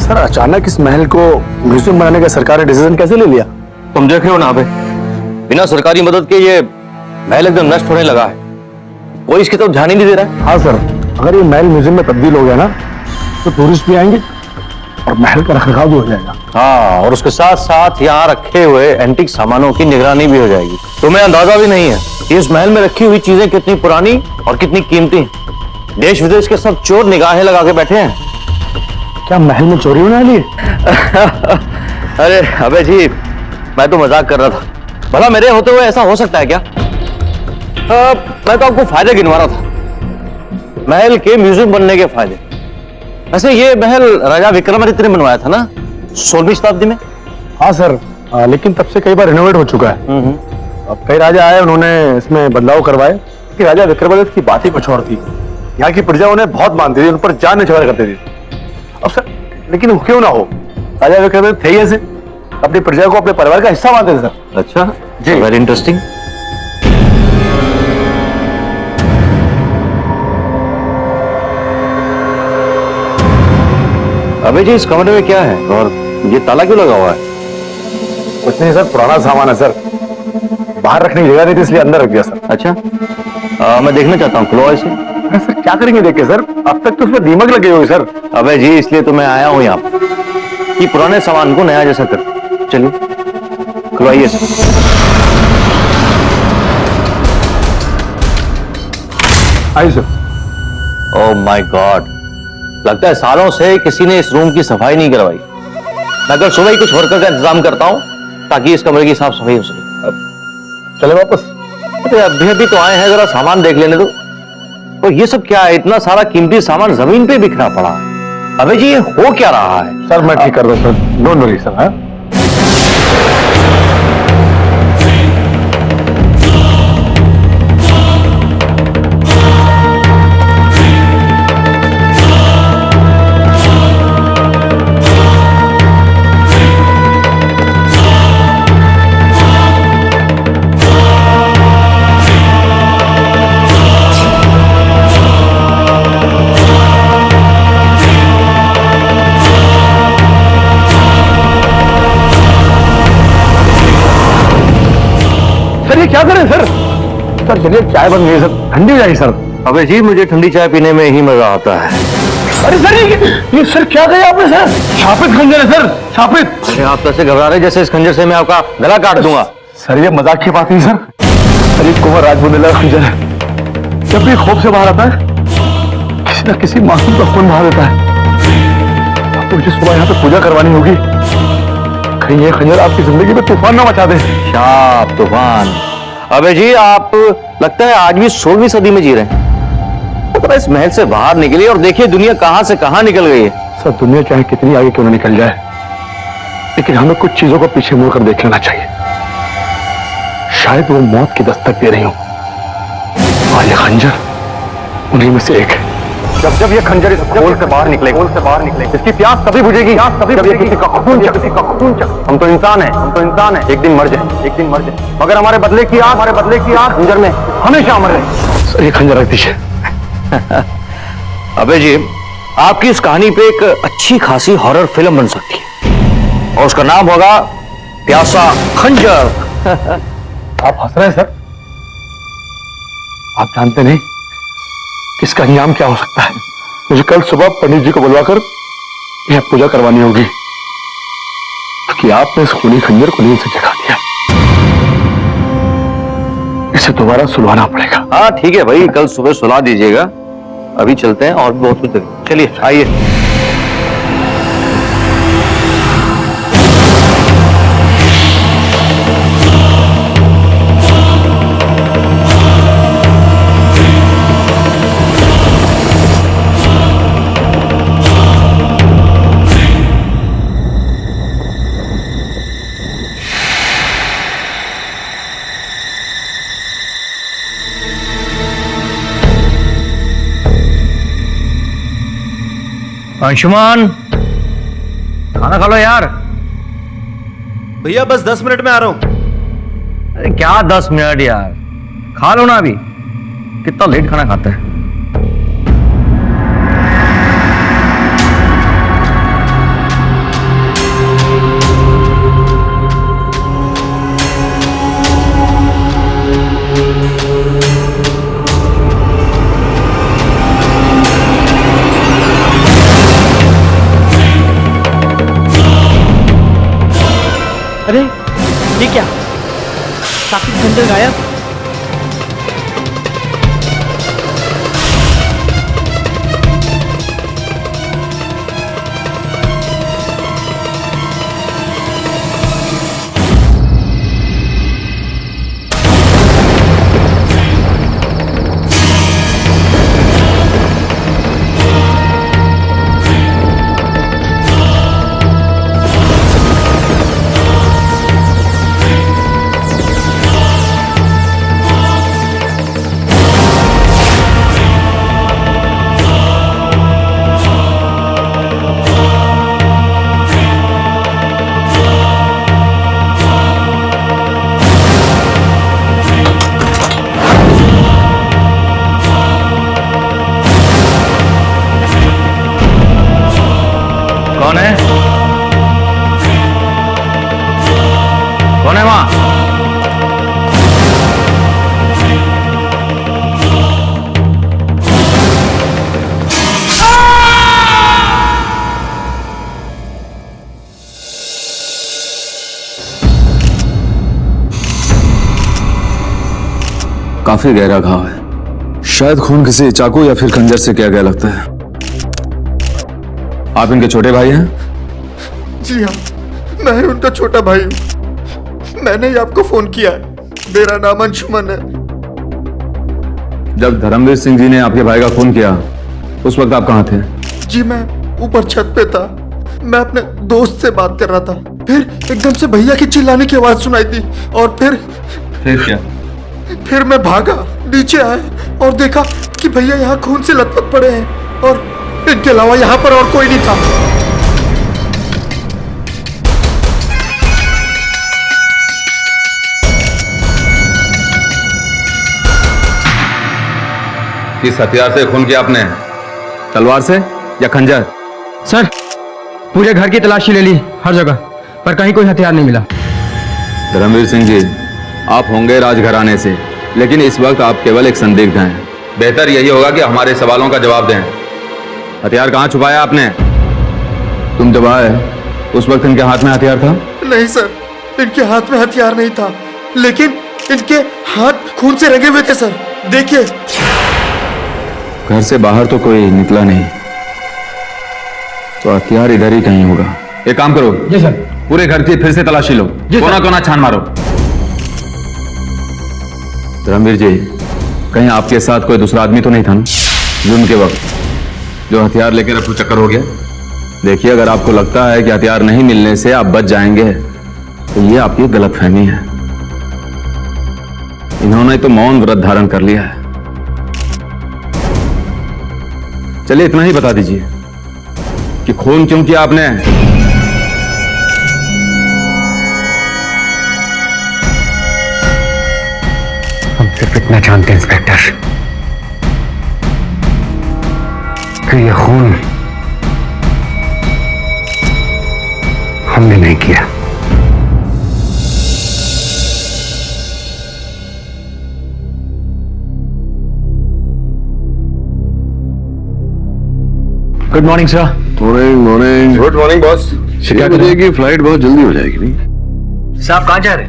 Sir अचानक इस महल को म्यूजियम बनाने का सरकार ने डिसीजन कैसे ले लिया? तुम देख रहे हो ना अबे, बिना सरकारी मदद के ये महल एकदम नष्ट होने लगा है। कोई इसकी तरफ ध्यान ही नहीं दे रहा है। हाँ सर, अगर ये महल म्यूजियम में तब्दील हो गया ना तो टूरिस्ट भी आएंगे और महल का रखरखाव भी हो जाएगा। हाँ, और उसके साथ साथ यहाँ रखे हुए एंटीक सामानों की निगरानी भी हो जाएगी। तुम्हें अंदाजा भी नहीं है कि इस महल में रखी हुई चीजें कितनी पुरानी और कितनी कीमती हैं। देश विदेश के सब चोर निगाहें लगा के बैठे हैं। क्या महल में चोरी होने वाली है? अरे अबे जी, मैं तो मजाक कर रहा था। भला मेरे होते हुए ऐसा हो सकता है क्या? मैं तो आपको फायदे गिनवा रहा था, महल के म्यूजियम बनने के फायदे। वैसे ये महल राजा विक्रमादित्य ने बनवाया था ना 16वीं शताब्दी में? हाँ सर, लेकिन तब से कई बार रिनोवेट हो चुका है। अब कई राजा आए, उन्होंने इसमें बदलाव करवाए कि राजा विक्रमादित्य की बात ही कुछ और थी। यहाँ की प्रजा उन्हें बहुत मानती थी, उन पर जान निछावर करती थी। अब सर लेकिन वो क्यों ना हो, राजा विक्रमादित्य थे ही ऐसे, अपनी प्रजा को अपने परिवार का हिस्सा मानते थे सर। अच्छा जी, वेरी इंटरेस्टिंग। अबे जी, इस कमरे में क्या है और ये ताला क्यों लगा हुआ है? कुछ नहीं सर, पुराना सामान है सर, बाहर रखने की जगह नहीं थी इसलिए अंदर रख दिया सर। अच्छा, मैं देखना चाहता हूँ, खुलो इसे। अरे सर क्या करेंगे देख के सर, अब तक तो उसमें दीमक लगे हुए सर। अबे जी, इसलिए तो मैं आया हूँ यहाँ पर कि पुराने सामान को नया जैसा कर। चलिए खुलवाइए इसे। आइए सर। ओह माय गॉड, लगता है सालों से किसी ने इस रूम की सफाई नहीं करवाई। मैं कल सुबह ही कुछ वर्कर का इंतजाम करता हूँ ताकि इस कमरे की साफ सफाई हो सके। अब चले वापस? अरे अभी तो आए हैं, जरा सामान देख लेने दो। तो ये सब क्या है? इतना सारा कीमती सामान जमीन पे बिखरा पड़ा है। अबे जी, ये हो क्या रहा है? सर मैं ठीक कर दूं सर, डोंट वरी सर। हाँ सर, ये क्या करें सर? सर चलिए, चाय बन गई सर, ठंडी हो जाएगी सर। अबे जी, मुझे ठंडी चाय पीने में ही मजा आता है। अरे सर ये सर क्या कहा आपने सर? शापित खंजर है सर, शापित। अरे आप कैसे घबरा रहे, जैसे इस खंजर से मैं आपका गला काट दूंगा। सर ये मजाक की बात नहीं सर, अरे कुंवर राजबुंदेला खंजर है। जब भी खौफ से बाहर आता है, किसी न किसी मासूम का खून बहा देता है। आपको मुझे सुबह यहाँ पे पूजा करवानी होगी, कहीं ये खंजर आपकी जिंदगी में तूफान ना मचा दे। शाप तूफान। अबे जी, आप लगता है आज भी 16वीं सदी में जी रहे हैं। तो इस महल से बाहर निकलिए और देखिए दुनिया कहां से कहां निकल गई है। सर दुनिया चाहे कितनी आगे क्यों ना निकल जाए, लेकिन हमें कुछ चीजों को पीछे मुड़कर देख लेना चाहिए। शायद वो मौत की दस्तक दे रही हो और ये खंजर उन्हीं में से एक है। जब ये खंजर इस खोल से बाहर निकलेगा, इसकी प्यास तभी बुझेगी जब ये किसी का खून चखे। हम तो इंसान हैं, एक दिन मर जाए, मगर हमारे बदले की आग खंजर में हमेशा अमर रहे। सर ये खंजर रख दीजिए। अबे जी, आपकी इस कहानी पे एक अच्छी खासी हॉरर फिल्म बन सकती है और उसका नाम होगा प्यासा खंजर। आप हंस रहे हैं सर? आप जानते नहीं इसका अंजाम क्या हो सकता है। मुझे कल सुबह पंडित जी को बुलवाकर यह पूजा करवानी होगी कि आपने इस खूनी खंजर को नींद से जगा दिया। इसे दोबारा सुलवाना पड़ेगा। हाँ ठीक है भाई, कल सुबह सुला दीजिएगा। अभी चलते हैं और बहुत कुछ देखें। चलिए आइए। अंशुमान, खाना खा लो यार। भैया बस 10 मिनट में आ रहा हूं। अरे क्या 10 मिनट यार, खा लो ना अभी। कितना लेट खाना खाता है। काफी गहरा घाव है, शायद खून किसी चाकू या फिर खंजर से किया गया लगता है। आप इनके छोटे भाई हैं? जी हाँ, मैं ही उनका छोटा भाई हूँ। मैंने ही आपको फोन किया है। मेरा नाम अंशुमन है। जब धर्मवीर सिंह जी ने आपके भाई का खून किया उस वक्त आप कहाँ थे? जी मैं ऊपर छत पे था। मैं अपने दोस्त से बात कर रहा था, फिर एकदम से भैया की चिल्लाने की आवाज सुनाई दी और फिर क्या? फिर मैं भागा, नीचे आया और देखा कि भैया यहाँ खून से लथपथ पड़े हैं और इनके अलावा यहाँ पर और कोई नहीं था। किस हथियार से खून किया आपने? तलवार से या खंजर? सर पूरे घर की तलाशी ले ली, हर जगह, पर कहीं कोई हथियार नहीं मिला। धर्मवीर सिंह जी, आप होंगे राजघराने से, लेकिन इस वक्त आप केवल एक संदिग्ध हैं। बेहतर यही होगा कि हमारे सवालों का जवाब दें। हथियार कहाँ छुपाया आपने? तुम जब आए उस वक्त इनके हाथ में हथियार था? नहीं सर, इनके हाथ में हथियार नहीं था, लेकिन इनके हाथ खून से रंगे हुए थे सर। देखिए। घर से बाहर तो कोई निकला नहीं, तो हथियार इधर ही कहीं होगा। एक काम करो, जी सर। पूरे घर की फिर से तलाशी लो, जी कोना सर। कोना छान मारो। धर्मवीर जी, कहीं आपके साथ कोई दूसरा आदमी तो नहीं था ना जुर्म के वक्त जो हथियार लेकर रफू चक्कर हो गया? देखिए, अगर आपको लगता है कि हथियार नहीं मिलने से आप बच जाएंगे तो ये आपकी गलतफहमी है। इन्होंने तो मौन व्रत धारण कर लिया है। चलिए इतना ही बता दीजिए कि खून क्यों किया आपने? हम सिर्फ इतना जानते हैं इंस्पेक्टर कि यह खून हमने नहीं किया। Good morning sir. Morning morning. Good morning boss. 6 बजे की फ्लाइट बहुत जल्दी हो जाएगी नहीं? साहब कहाँ जा रहे?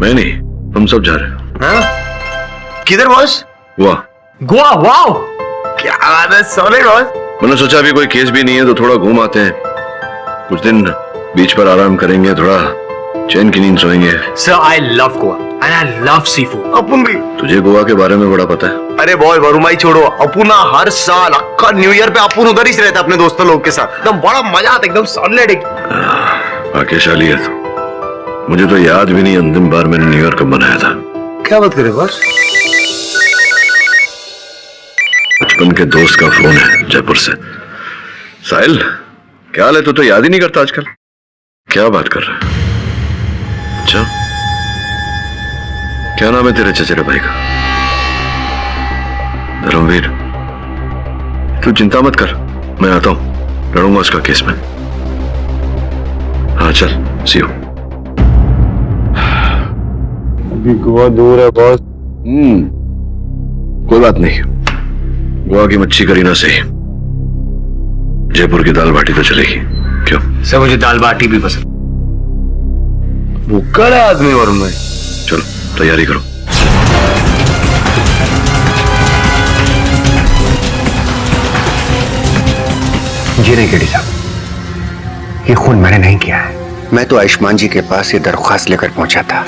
मैं नहीं, हम सब जा रहे हैं। हाँ? किधर बॉस? वाह, गोवा। वाओ, क्या बात है, सॉलिड बॉस। मैंने सोचा अभी कोई केस भी नहीं है तो थोड़ा घूम आते हैं। कुछ दिन बीच पर आराम करेंगे, थोड़ा चैन की नींद सोएंगे। Sir I love Goa and I love seafood. अपन भी। तुझे गोवा के बारे में बड़ा पता है? अरे बॉय वरुमाई छोड़ो, अपुना हर साल अक्का न्यू ईयर पे अपुन उधर ही रहता है अपने दोस्तों लोग के साथ। एकदम बड़ा मजा आता है, एकदम सॉलिड। भाग्यशाली है तो। मुझे तो याद भी नहीं अंतिम बार मैंने न्यू ईयर कब मनाया था। क्या बात करे बॉस? बचपन के दोस्त का फोन है जयपुर से। साहिल, क्या हाल है? तू तो याद ही नहीं करता आजकल। क्या बात कर रहा है? अच्छा, क्या नाम है तेरे चचेरे भाई का? धर्मवीर। तू चिंता मत कर, मैं आता हूं, लड़ूंगा उसका केस में। हाँ चल, सी यू। अभी गोवा दूर है बॉस। कोई बात नहीं, गोवा की मच्छी करी ना सही, जयपुर की दाल बाटी तो चलेगी। क्यों? सर मुझे दाल बाटी भी पसंद। भूखा है आदमी वरुमाई। चलो तैयारी करो। जी नहीं केडी साहब, ये खून मैंने नहीं किया है। मैं तो आयुष्मान जी के पास ये दरख्वास्त लेकर पहुंचा था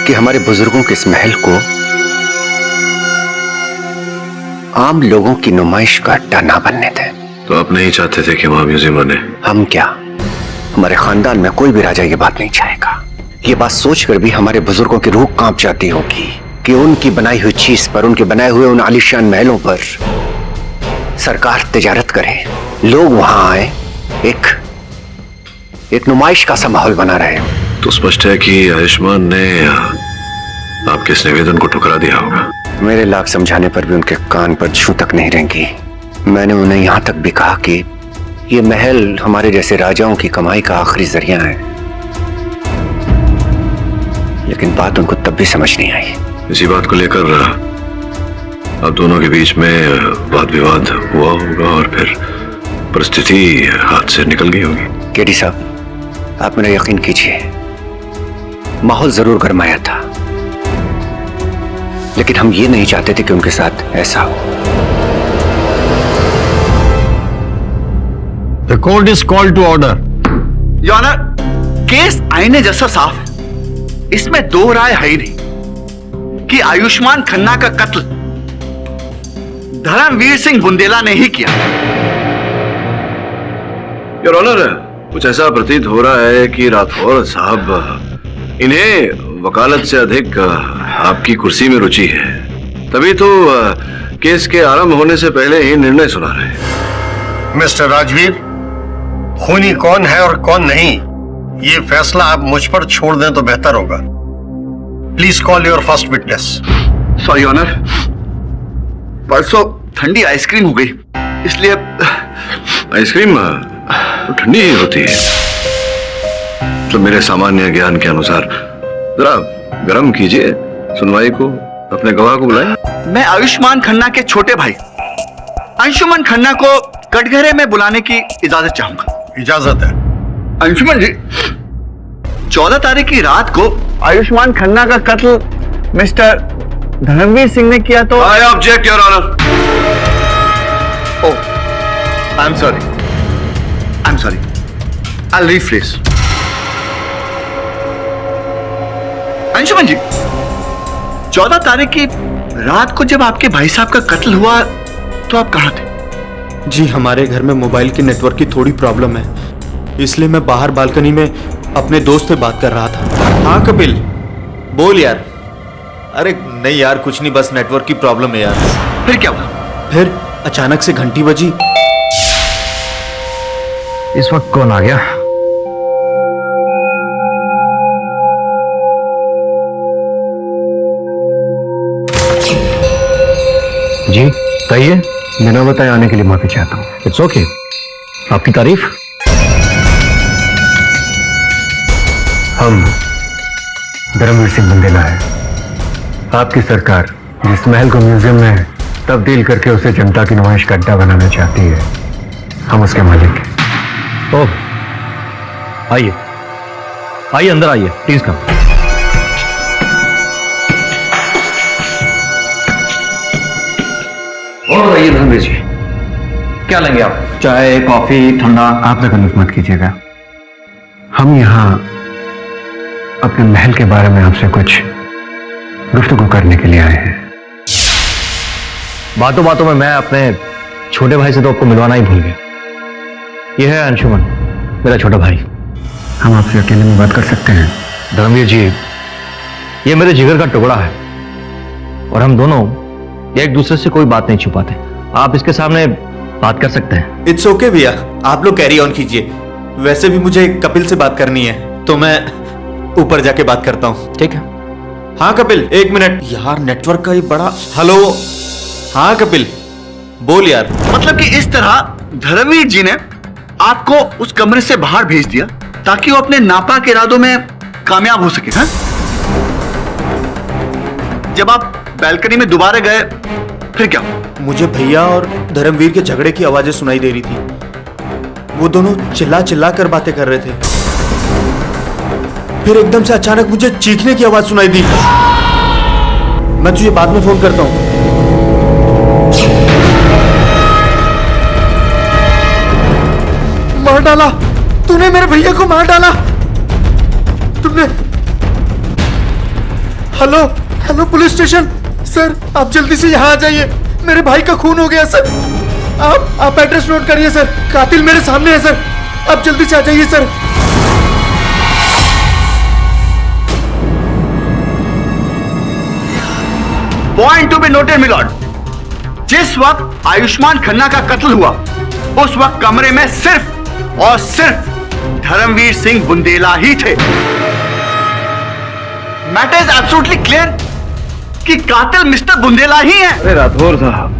कि हमारे बुजुर्गों के इस महल को आम लोगों की नुमाइश का अड्डा ना बनने दें। तो आप नहीं चाहते थे कि वहां म्यूजियम बने? हम क्या, हमारे खानदान में कोई भी राजा ये बात नहीं चाहेगा। ये बात सोचकर भी हमारे बुजुर्गों की रूह कांप जाती होगी कि उनकी बनाई हुई चीज पर, उनके बनाए हुए उन आलीशान महलों पर सरकार तिजारत करे, लोग वहां आए, एक नुमाइश का सा माहौल बना रहे। तो स्पष्ट है कि आयुष्मान ने आपके इस निवेदन को ठुकरा दिया होगा। मेरे लाख समझाने पर भी उनके कान पर जूं तक नहीं रेंगी। मैंने उन्हें यहां तक भी कहा कि ये महल हमारे जैसे राजाओं की कमाई का आखिरी जरिया है, लेकिन बात उनको तब भी समझ नहीं आई। इसी बात को लेकर आप दोनों के बीच में वाद विवाद हुआ होगा और फिर परिस्थिति हाथ से निकल गई होगी। केडी साहब, आप मेरा यकीन कीजिए, माहौल जरूर गरमाया था, लेकिन हम ये नहीं चाहते थे कि उनके साथ ऐसा हो। The court is called to order. Your honour, case आईने जैसा साफ है। इसमें दो राय है ही नहीं कि आयुष्मान खन्ना का कत्ल धर्मवीर सिंह बुंदेला ने ही किया। योर ऑनर, कुछ ऐसा प्रतीत हो रहा है कि राठौर साहब इन्हें वकालत से अधिक आपकी कुर्सी में रुचि है, तभी तो केस के आरंभ होने से पहले ही निर्णय सुना रहे हैं। मिस्टर राजवीर, खूनी कौन है और कौन नहीं, ये फैसला आप मुझ पर छोड़ दें तो बेहतर होगा। Please call your first witness. Sorry honour, परसों ठंडी आइसक्रीम हो गई, इसलिए। आइसक्रीम तो ठंडी ही होती है। तो मेरे सामान्य ज्ञान के अनुसार जरा गर्म कीजिए, सुनवाई को अपने गवाह को बुलाएं। मैं आयुष्मान खन्ना के छोटे भाई अंशुमन खन्ना को कटघरे में बुलाने की इजाजत चाहूंगा। इजाजत है। अंशुमन जी, 14 तारीख की रात को आयुष्मान खन्ना का कत्ल मिस्टर धर्मवीर सिंह ने किया तो। I object your honour. Oh, I am sorry, I will rephrase. Anshuman ji, 14 तारीख की रात को जब आपके भाई साहब का कत्ल हुआ तो आप कहां थे? जी, हमारे घर में मोबाइल की नेटवर्क की थोड़ी प्रॉब्लम है, इसलिए मैं बाहर बालकनी में अपने दोस्त से बात कर रहा था। हाँ कपिल, बोल यार। अरे नहीं यार, कुछ नहीं, बस नेटवर्क की प्रॉब्लम है यार। फिर क्या हुआ? फिर अचानक से घंटी बजी। इस वक्त कौन आ गया? जी कहिए। बिना बताए आने के लिए माफी चाहता हूँ। इट्स ओके, आपकी तारीफ। हम धर्मवीर सिंह बुंदेला है। आपकी सरकार जिस महल को म्यूजियम में तब्दील करके उसे जनता की नुमाइश का अड्डा बनाना चाहती है, हम उसके मालिक हैं। ओह, आइए आइए, अंदर आइए, प्लीज कम। और बताइए धर्मवीर जी, क्या लेंगे आप? चाय, कॉफी, ठंडा? आप तकलीफ मत कीजिएगा। हम यहाँ अपने महल के बारे में आपसे कुछ गुफ्तगू करने के लिए आए हैं। बातों बातों में मैं अपने छोटे भाई से तो आपको मिलवाना ही भूल गया। यह है अंशुमन, मेरा छोटा भाई। हम आपसे अकेले में बात कर सकते हैं? धर्मवीर जी, ये मेरे जिगर का टुकड़ा है और हम दोनों एक दूसरे से कोई बात नहीं छुपाते। आप इसके सामने बात कर सकते हैं। इट्स ओके भैया, आप लोग कैरी ऑन कीजिए। वैसे भी मुझे कपिल से बात करनी है, तो मैं ऊपर जाके बात करता हूँ। ठीक है। हाँ कपिल, एक मिनट यार, नेटवर्क का ये बड़ा। हेलो। हाँ कपिल, बोल यार। मतलब कि इस तरह धर्मवीर जी ने आपको उस कमरे से बाहर भेज दिया ताकि वो अपने नापाक इरादों में कामयाब हो सके। हाँ? जब आप बैल्कनी में दोबारा गए फिर क्या? मुझे भैया और धर्मवीर के झगड़े की आवाजें सुनाई दे रही थी। वो दोनों चिल्ला चिल्ला कर बातें कर रहे थे। फिर एकदम से अचानक मुझे चीखने की आवाज सुनाई दी। मैं तुझे बाद में फोन करता हूं। मार डाला तूने, मेरे भैया को मार डाला तुमने। Hello hello, police station. Sir आप जल्दी से यहाँ आ जाइए, मेरे भाई का खून हो गया सर। आप एड्रेस नोट करिए सर, कातिल मेरे सामने है सर। आप जल्दी से आ जाइए sir. Point to be noted milord, जिस वक्त आयुष्मान खन्ना का कत्ल हुआ उस वक्त कमरे में सिर्फ और सिर्फ धर्मवीर सिंह बुंदेला ही थे। मैटर इज एब्सोल्युटली क्लियर कि कातिल मिस्टर बुंदेला ही है। अरे राठौर साहब,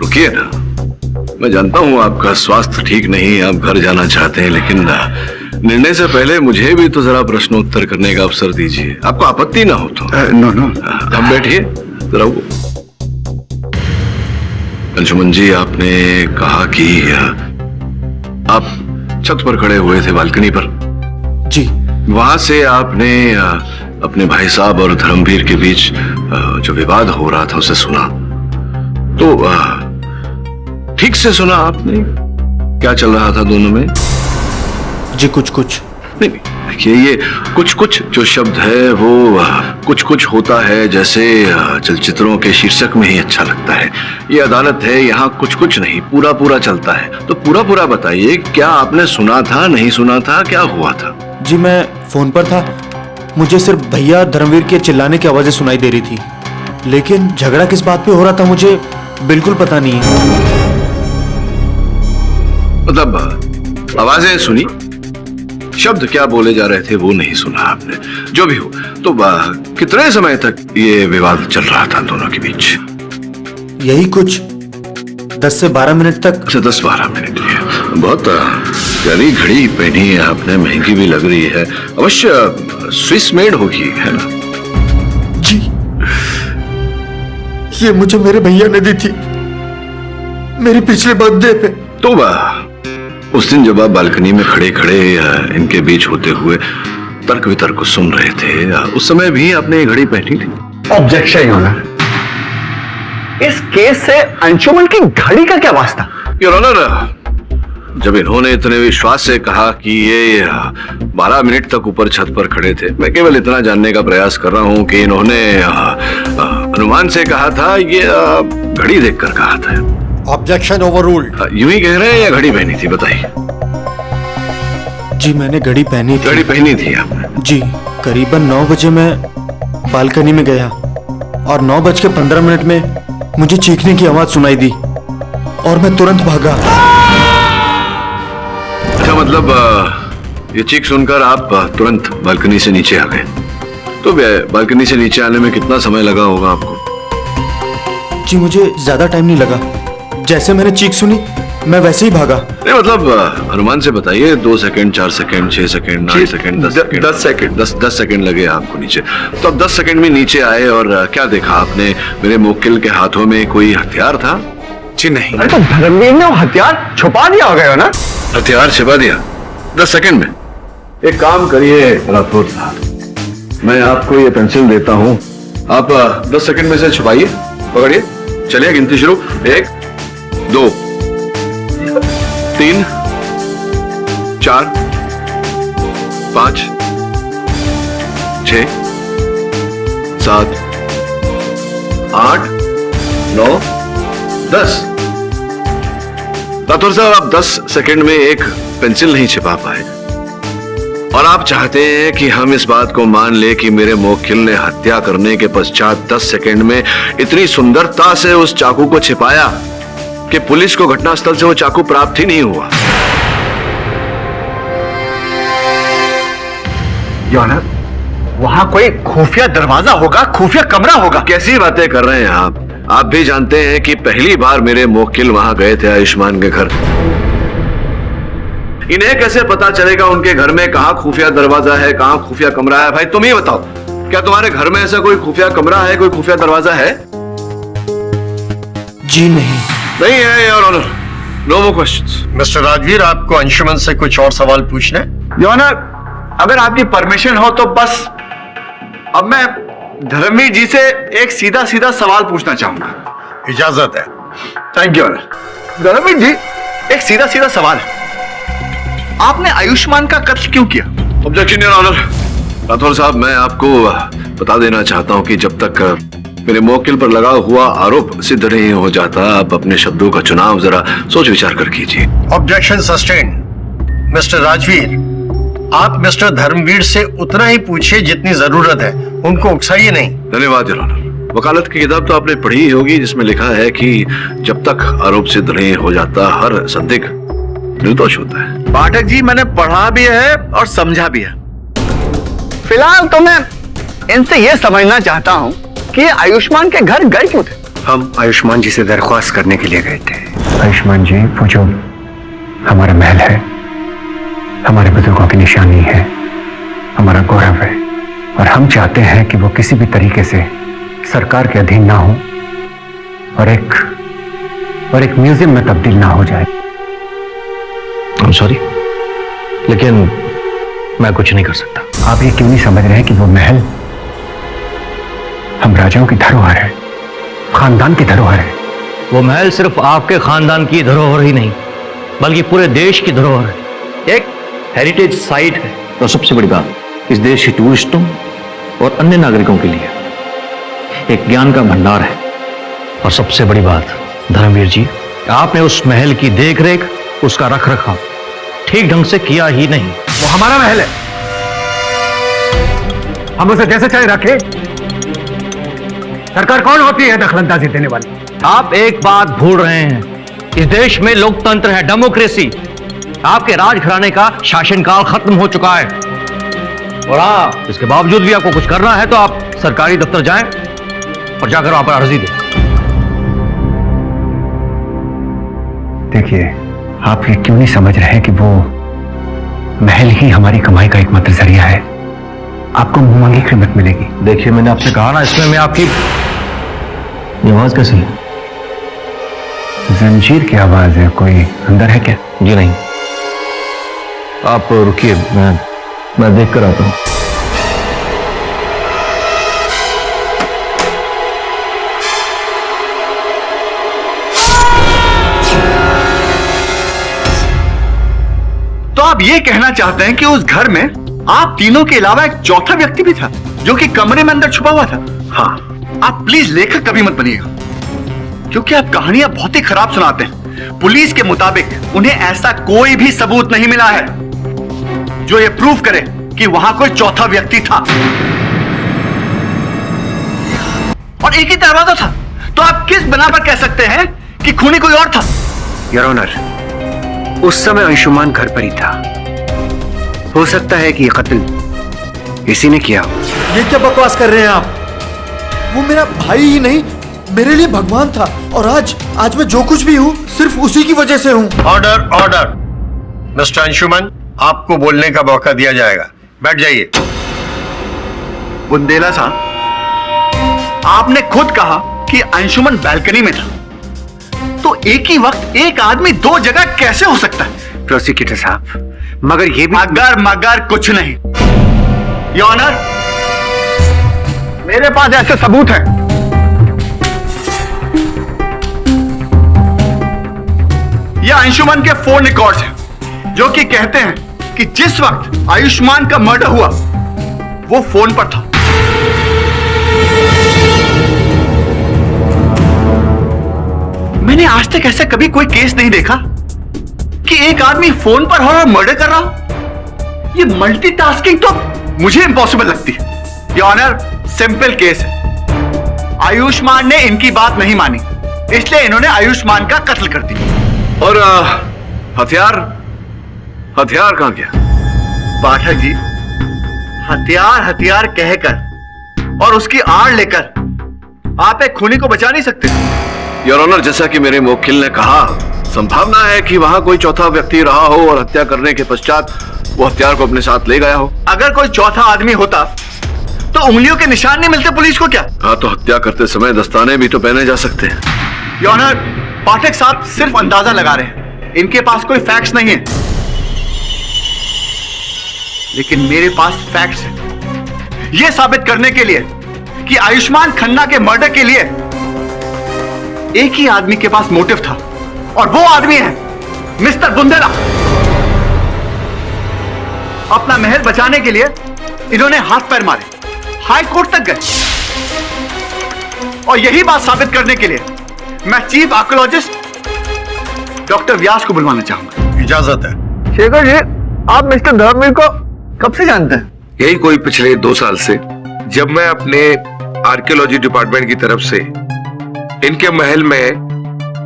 रुकिए ना। मैं जानता हूं आपका स्वास्थ्य ठीक नहीं, आप घर जाना चाहते हैं, लेकिन निर्णय से पहले मुझे भी तो जरा प्रश्नोत्तर करने का अवसर दीजिए। आपको आपत्ति ना हो तो। नो नो, अब बैठिए जरा। वो अंशुमन जी, आपने कहा कि आप छत पर खड़े हुए थे, बालकनी पर। जी। वहां से आपने अपने भाई साहब और धर्मवीर के बीच जो विवाद हो रहा था उसे सुना, तो ठीक से सुना आपने क्या चल रहा था दोनों में? जी कुछ कुछ नहीं, देखिए ये कुछ कुछ जो शब्द है वो कुछ कुछ होता है जैसे चलचित्रों के शीर्षक में ही अच्छा लगता है। ये अदालत है, यहाँ कुछ कुछ नहीं, पूरा पूरा चलता है। तो पूरा पूरा बताइए, क्या आपने सुना था, नहीं सुना था, क्या हुआ था? जी मैं फोन पर था, मुझे सिर्फ भैया धर्मवीर के चिल्लाने की आवाजें सुनाई दे रही थी, लेकिन झगड़ा किस बात पे हो रहा था मुझे बिल्कुल पता नहीं है। मतलब आवाजें सुनी, शब्द क्या बोले जा रहे थे वो नहीं सुना आपने। जो भी हो, तो कितने समय तक ये विवाद चल रहा था दोनों के बीच? यही कुछ 10 से 12 मिनट तक। अच्छा, 10-12 मिनट है। बहुत प्यारी घड़ी पहनी है आपने, महंगी भी लग रही है, अवश्य स्विस मेड होगी, है ना? जी, ये मुझे मेरे भैया ने दी थी मेरी पिछले बर्थडे पे। तो उस दिन जब आप बालकनी में खड़े खड़े इनके बीच होते हुए तर्क वितर्क को सुन रहे थे, उस समय भी आपने ये घड़ी पहनी थी? ऑब्जेक्शन योर ऑनर, इस केस से अंशुमन की घड़ी का क्या वास्ता? योर ऑनर, जब इन्होंने इतने विश्वास से कहा कि ये 12 मिनट तक ऊपर छत पर खड़े थे, मैं केवल इतना जानने का प्रयास कर रहा हूं कि इन्होंने अनुमान से कहा था, ये घड़ी देखकर कहा था। Objection overruled. यूं ही कह रहे हैं या घड़ी पहनी थी, बताइए? जी मैंने घड़ी पहनी थी। घड़ी पहनी थी आपने? जी, करीबन 9 बजे मैं बालकनी में गया और 9:15 में मुझे चीखने की आवाज सुनाई दी और मैं तुरंत भागा। अच्छा, मतलब ये चीख सुनकर आप तुरंत बालकनी से नीचे आ गए। तो बालकनी से नीचे आने में कितना समय लगा होगा आपको? जी मुझे ज्यादा टाइम नहीं लगा, जैसे मैंने चीख सुनी मैं वैसे ही भागा। नहीं, मतलब अनुमान से बताइए, 2 second, 4 second, 6 second, 9 second, 10 second, 10 second लगे आपको नीचे। तो अब 10 सेकंड में नीचे आए और क्या देखा आपने? मेरे मुवक्किल के हाथों में कोई हथियार था? जी नहीं। अरे तो धर्मवीर ने वो हथियार छुपा दिया होगा ना? हथियार छिपा दिया 10 सेकंड में? एक काम करिए राठौर साहब, मैं आपको ये पेंसिल देता हूं, आप 10 सेकंड में से छुपाइए, पकड़िए, चलिए गिनती शुरू। 1 2 3 4 5 6 7 8 9 10। राठौर साहब, आप 10 सेकंड में एक पेंसिल नहीं छिपा पाए और आप चाहते हैं कि हम इस बात को मान ले कि मेरे मुवक्किल ने हत्या करने के पश्चात 10 सेकंड में इतनी सुंदरता से उस चाकू को छिपाया कि पुलिस को घटनास्थल से वो चाकू प्राप्त ही नहीं हुआ। योर ऑनर, वहां कोई खुफिया दरवाजा होगा, खुफिया कमरा होगा। कैसी बातें कर रहे हैं आप? आप भी जानते हैं कि पहली बार मेरे मुवक्किल वहां गए थे आयुष्मान के घर। इन्हें कैसे पता चलेगा उनके घर में कहां खुफिया दरवाजा है, कहां खुफिया कमरा है? भाई तुम ही बताओ, क्या तुम्हारे घर में ऐसा कोई खुफिया कमरा है, कोई खुफिया दरवाजा है? जी नहीं। नहीं है your honour, no more questions. Mister Rajveer, आपको अंशुमन से कुछ और सवाल पूछना है? योर ऑनर, अगर आपकी परमिशन हो तो बस अब मैं धर्मवीर जी से एक सीधा सीधा सवाल पूछना चाहूंगा। इजाजत है। Thank you honour. Dharamvir ji, एक सीधा सीधा सवाल है, आपने आयुष्मान का कत्ल क्यों किया? Objection your honour. राठौर साहब, मैं आपको बता देना चाहता हूं कि जब तक मेरे मुवक्किल पर लगा हुआ आरोप सिद्ध नहीं हो जाता, आप अपने शब्दों का चुनाव जरा सोच विचार कर कीजिए। Objection sustained. मिस्टर राजवीर, आप मिस्टर धर्मवीर से उतना ही पूछिए जितनी जरूरत है, उनको उकसाइए नहीं। धन्यवाद योर ऑनर। वकालत की किताब तो आपने पढ़ी ही होगी, जिसमें लिखा है कि जब तक आरोप सिद्ध नहीं हो जाता, हर संदिग्ध निर्दोष होता है। पाठक जी, मैंने पढ़ा भी है और समझा भी है। फिलहाल तो मैं इनसे यह समझना चाहता हूं कि आयुष्मान के घर गए क्यों थे? हम आयुष्मान जी से दरख्वास्त करने के लिए गए थे। आयुष्मान जी, वो जो हमारा महल है, हमारे बुजुर्गों की निशानी है, हमारा गौरव है, और हम चाहते हैं कि वो किसी भी तरीके से सरकार के अधीन ना हो और एक म्यूजियम में तब्दील ना हो जाए। I'm sorry, लेकिन मैं कुछ नहीं कर सकता। आप ये क्यों नहीं समझ रहे हैं कि वो महल हम राजाओं की धरोहर है, खानदान की धरोहर है। वो महल सिर्फ आपके खानदान की धरोहर ही नहीं बल्कि पूरे देश की धरोहर है, एक हेरिटेज साइट है। और सबसे बड़ी बात, इस देश के टूरिस्टों और अन्य नागरिकों के लिए एक ज्ञान का भंडार है। और सबसे बड़ी बात धर्मवीर जी, आपने उस महल की देखरेख, उसका रखरखाव ठीक ढंग से किया ही नहीं। वो हमारा महल है, हम उसे जैसे चाहे रखें। सरकार कौन होती है दखलंदाजी देने वाली? आप एक बात भूल रहे हैं, इस देश में लोकतंत्र है, डेमोक्रेसी। आपके राजघराने का शासनकाल खत्म हो चुका है। और हाँ, इसके बावजूद भी आपको कुछ करना है तो आप सरकारी दफ्तर जाएं और जाकर वहां पर अर्जी दें। देखिए, आप ये क्यों नहीं समझ रहे कि वो महल ही हमारी कमाई का एकमात्र जरिया है। आपको मुंह मांगी कीमत मिलेगी। देखिए, मैंने आपसे कहा ना, इसमें मैं आपकी ये आवाज कैसी है? जंजीर की आवाज है। कोई अंदर है क्या? जी नहीं, आप रुकिए, मैं देख कर आता हूं। तो आप ये कहना चाहते हैं कि उस घर में आप तीनों के अलावा एक चौथा व्यक्ति भी था जो कि कमरे में अंदर छुपा हुआ था? हाँ, आप प्लीज लेखक कभी मत बनिएगा, क्योंकि आप कहानियां बहुत ही खराब सुनाते हैं। पुलिस के मुताबिक उन्हें ऐसा कोई भी सबूत नहीं मिला है जो ये प्रूव करे कि वहां कोई चौथा व्यक्ति था। और एक ही दरवाजा था, तो आप किस बना पर कह सकते हैं कि खूनी कोई और था? योर ऑनर, उस समय अंशुमान घर पर ही था। हो सकता है कि ये कत्ल इसी ने किया हो। ये क्या बकवास कर रहे हैं आप? वो मेरा भाई ही नहीं, मेरे लिए भगवान था। और आज मैं जो कुछ भी हूँ सिर्फ उसी की वजह से हूँ। Order, order. मिस्टर अंशुमन, आपको बोलने का मौका दिया जाएगा। बैठ जाइए। बुंदेला साहब, आपने खुद कहा कि अंशुमन बालकनी में था, तो एक ही वक्त एक आदमी दो जगह कैसे हो सकता है? प्रोसिक्यूटर साहब, मगर ये भी मगर कुछ नहीं। योर ऑनर, मेरे पास ऐसे सबूत हैं। ये अंशुमन के फोन रिकॉर्ड्स हैं जो कि कहते हैं कि जिस वक्त आयुष्मान का मर्डर हुआ वो फोन पर था। मैंने आज तक ऐसा कभी कोई केस नहीं देखा कि एक आदमी फोन पर हो और मर्डर कर रहा हो। ये मल्टीटास्किंग तो मुझे इंपॉसिबल लगती है। योर ऑनर, सिंपल केस है। आयुष्मान ने इनकी बात नहीं मानी, इसलिए इन्होंने आयुष्मान का कत्ल कर दिया। और हथियार कहां गया? पाठक जी, हथियार कहकर और उसकी आड़ लेकर आप एक खूनी को बचा नहीं सकते। योर ऑनर, जैसा कि मेरे मुवक्किल ने कहा, संभावना है कि वहां कोई चौथा व्यक्ति रहा हो और हत्या करने के पश्चात वो हथियार को अपने साथ ले गया हो। अगर कोई चौथा आदमी होता तो उंगलियों के निशान नहीं मिलते पुलिस को क्या? हाँ, तो हत्या करते समय दस्ताने भी तो पहने जा सकते हैं। योर ऑनर, पाठक साहब सिर्फ अंदाजा लगा रहे हैं, इनके पास कोई फैक्ट्स नहीं है। लेकिन मेरे पास फैक्ट्स हैं यह साबित करने के लिए कि आयुष्मान खन्ना के मर्डर के लिए एक ही आदमी के पास मोटिव था, और वो आदमी है मिस्टर बुंदेला। अपना महल बचाने के लिए इन्होंने हाथ पैर मारे, हाई कोर्ट तक गए, और यही बात साबित करने के लिए मैं चीफ आर्कियोलॉजिस्ट डॉक्टर व्यास को बुलवाना चाहूंगा। इजाजत है। शेखर जी, आप मिस्टर धर्मवीर को कब से जानते हैं? यही कोई पिछले 2 साल से, जब मैं अपने आर्कियोलॉजी डिपार्टमेंट की तरफ से इनके महल में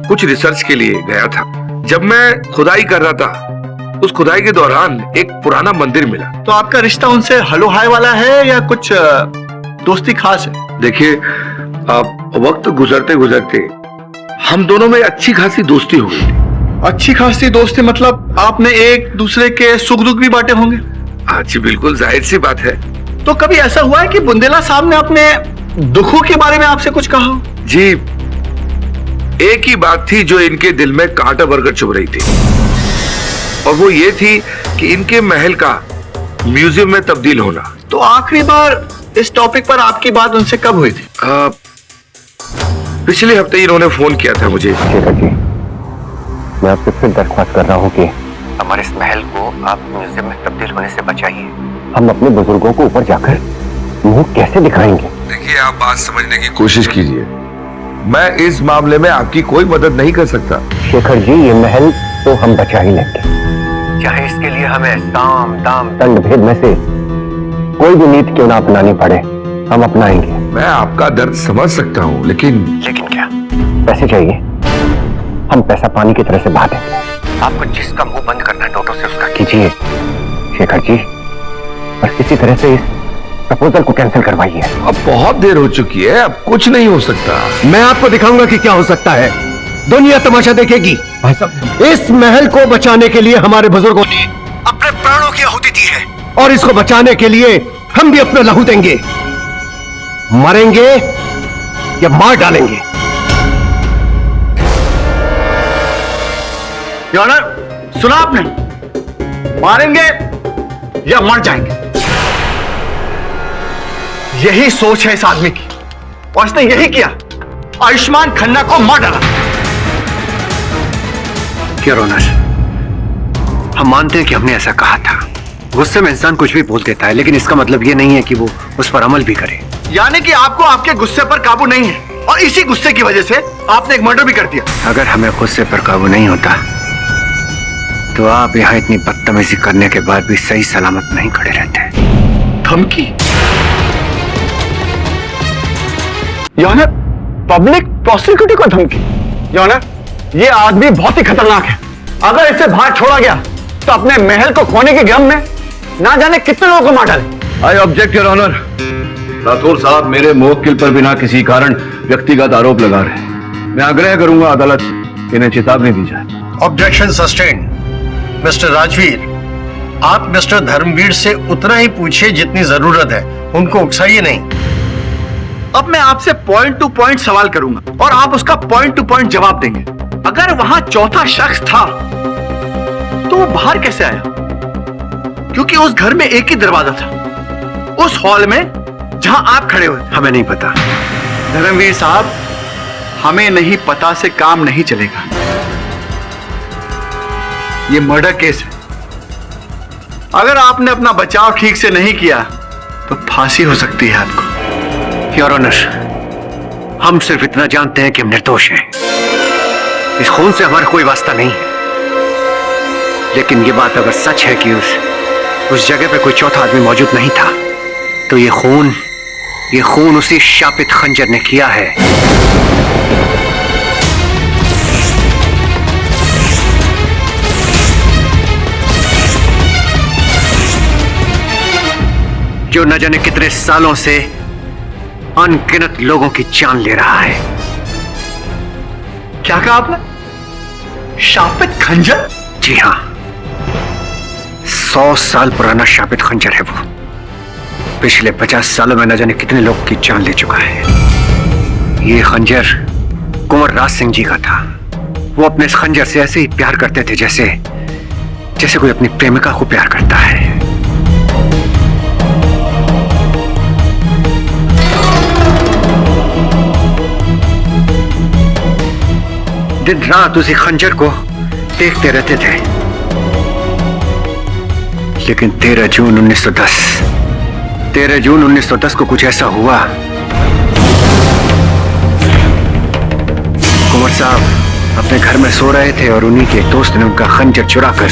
कुछ रिसर्च के लिए गया था। जब मैं खुदाई कर रहा था, उस खुदाई के दौरान एक पुराना मंदिर मिला। तो आपका रिश्ता उनसे हलो हाय वाला है या कुछ दोस्ती खास है? देखिए, आप वक्त गुजरते गुजरते हम दोनों में अच्छी खासी दोस्ती हो गई थी। अच्छी खासी दोस्ती मतलब आपने एक दूसरे के सुख दुख भी बांटे होंगे? हाँ जी, बिल्कुल जाहिर सी बात है। तो कभी ऐसा हुआ है कि बुंदेला साहब ने अपने दुखों के बारे में आपसे कुछ कहा हो? जी, एक ही बात थी जो इनके दिल में कांटा बरकर चुभ रही थी, और वो ये थी कि इनके महल का म्यूजियम में तब्दील होना। तो आखिरी बार इस टॉपिक पर आपकी बात उनसे कब हुई थी? पिछले हफ्ते ही इन्होंने फोन किया था मुझे। शेखर जी, मैं आपसे फिर दरख्वास्त कर रहा हूँ कि हमारे इस महल को आप म्यूजियम में तब्दील होने से बचाइए। हम अपने बुजुर्गों को ऊपर जाकर मुंह कैसे दिखाएंगे? देखिए, आप बात समझने की कोशिश कीजिए। मैं इस मामले में आपकी कोई मदद नहीं कर सकता। शेखर जी, ये महल तो हम बचा ही लेंगे, चाहे इसके लिए हमें साम दाम दंड भेद में से कोई भी नीति क्यों ना अपनानी पड़े, हम अपनाएंगे। मैं आपका दर्द समझ सकता हूँ, लेकिन क्या पैसे चाहिए? हम पैसा पानी की तरह से बहा देंगे। आपको जिसका मुंह बंद करना है नोटों से उसका कीजिए शेखर जी, और इसी तरह से इस प्रपोजल को कैंसिल करवाइए। अब बहुत देर हो चुकी है, अब कुछ नहीं हो सकता। मैं आपको दिखाऊंगा कि क्या हो सकता है। दुनिया तमाशा देखेगी। भाई साहब, इस महल को बचाने के लिए हमारे बुजुर्गों ने अपने प्राणों की आहुति दी है, और इसको बचाने के लिए हम भी अपना लहू देंगे। मरेंगे या मार डालेंगे। योर ऑनर, सुना आपने? मारेंगे या मर जाएंगे, यही सोच है इस आदमी की, और इसने यही किया। आयुष्मान खन्ना को मार डाला। योर ऑनर, हम मानते हैं कि हमने ऐसा कहा था। गुस्से में इंसान कुछ भी बोल देता है, लेकिन इसका मतलब ये नहीं है कि वो उस पर अमल भी करे। यानी कि आपको आपके गुस्से पर काबू नहीं है, और इसी गुस्से की वजह से आपने एक मर्डर भी कर दिया। अगर हमें गुस्से पर काबू नहीं होता तो आप यहाँ इतनी बदतमीजी करने के बाद भी सही सलामत नहीं खड़े रहते। धमकी? योर ऑनर, पब्लिक प्रोसिक्यूटर को धमकी? योर ऑनर, ये आदमी बहुत ही खतरनाक है। अगर इसे बाहर छोड़ा गया तो अपने महल को खोने के गम में ना जाने कितने लोगों को मार डाले। I object your honour. Rathore साहब मेरे मुवक्किल पर बिना किसी कारण व्यक्तिगत आरोप लगा रहे हैं। मैं आग्रह करूंगा अदालत से कि इन्हें चेतावनी दी जाए। Objection sustained. मिस्टर राजवीर, आप मिस्टर धर्मवीर से उतना ही पूछिए जितनी जरूरत है, उनको उकसाइए नहीं। अब मैं आपसे पॉइंट टू पॉइंट सवाल करूंगा और आप उसका पॉइंट टू पॉइंट जवाब देंगे। अगर वहां चौथा शख्स था तो वो बाहर कैसे आया? क्योंकि उस घर में एक ही दरवाजा था, उस हॉल में जहां आप खड़े हुए। हमें नहीं पता। धर्मवीर साहब, हमें नहीं पता से काम नहीं चलेगा। ये मर्डर केस है। अगर आपने अपना बचाव ठीक से नहीं किया तो फांसी हो सकती है आपको। योर ऑनर, हम सिर्फ इतना जानते हैं कि हम निर्दोष हैं। इस खून से हमारा कोई वास्ता नहीं है, लेकिन ये बात अगर सच है कि उस जगह पे कोई चौथा आदमी मौजूद नहीं था, तो ये खून उसी शापित खंजर ने किया है। जो न जाने कितने सालों से अनगिनत लोगों की जान ले रहा है। क्या कहा आपने? शापित खंजर? जी हां, 100 साल पुराना शापित खंजर है वो। पिछले 50 सालों में न जाने कितने लोग की जान ले चुका है। ये खंजर कुंवर राज सिंह जी का था। वो अपने इस खंजर से ऐसे ही प्यार करते थे जैसे कोई अपनी प्रेमिका को प्यार करता है। दिन रात उसी खंजर को देखते रहते थे। लेकिन 13 जून 1910 को कुछ ऐसा हुआ। कुंवर साहब अपने घर में सो रहे थे और उन्हीं के दोस्त ने उनका खंजर चुराकर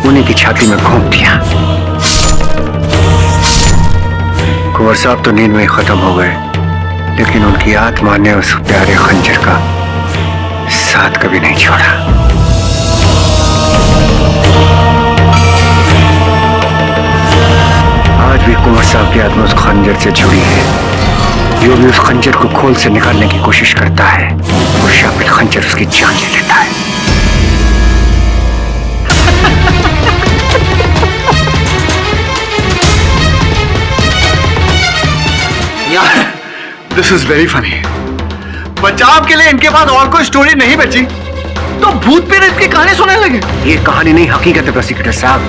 उन्हीं की छाती में घोंप दिया। कुंवर साहब तो नींद में ही खत्म हो गए, लेकिन उनकी आत्मा ने उस प्यारे खंजर का साथ कभी नहीं छोड़ा। आज भी कुंवर साहब की आत्मा उस खंजर से जुड़ी है। जो भी उस खंजर को खोल से निकालने की कोशिश करता है, वो शापित खंजर उसकी जान ले लेता है। यार, दिस इज वेरी फनी। बचाव के लिए इनके पास और कोई स्टोरी नहीं बची तो भूत प्रेत की कहानी सुनने लगे। ये कहानी नहीं, हकीकत है प्रोसिक्यूटर साहब।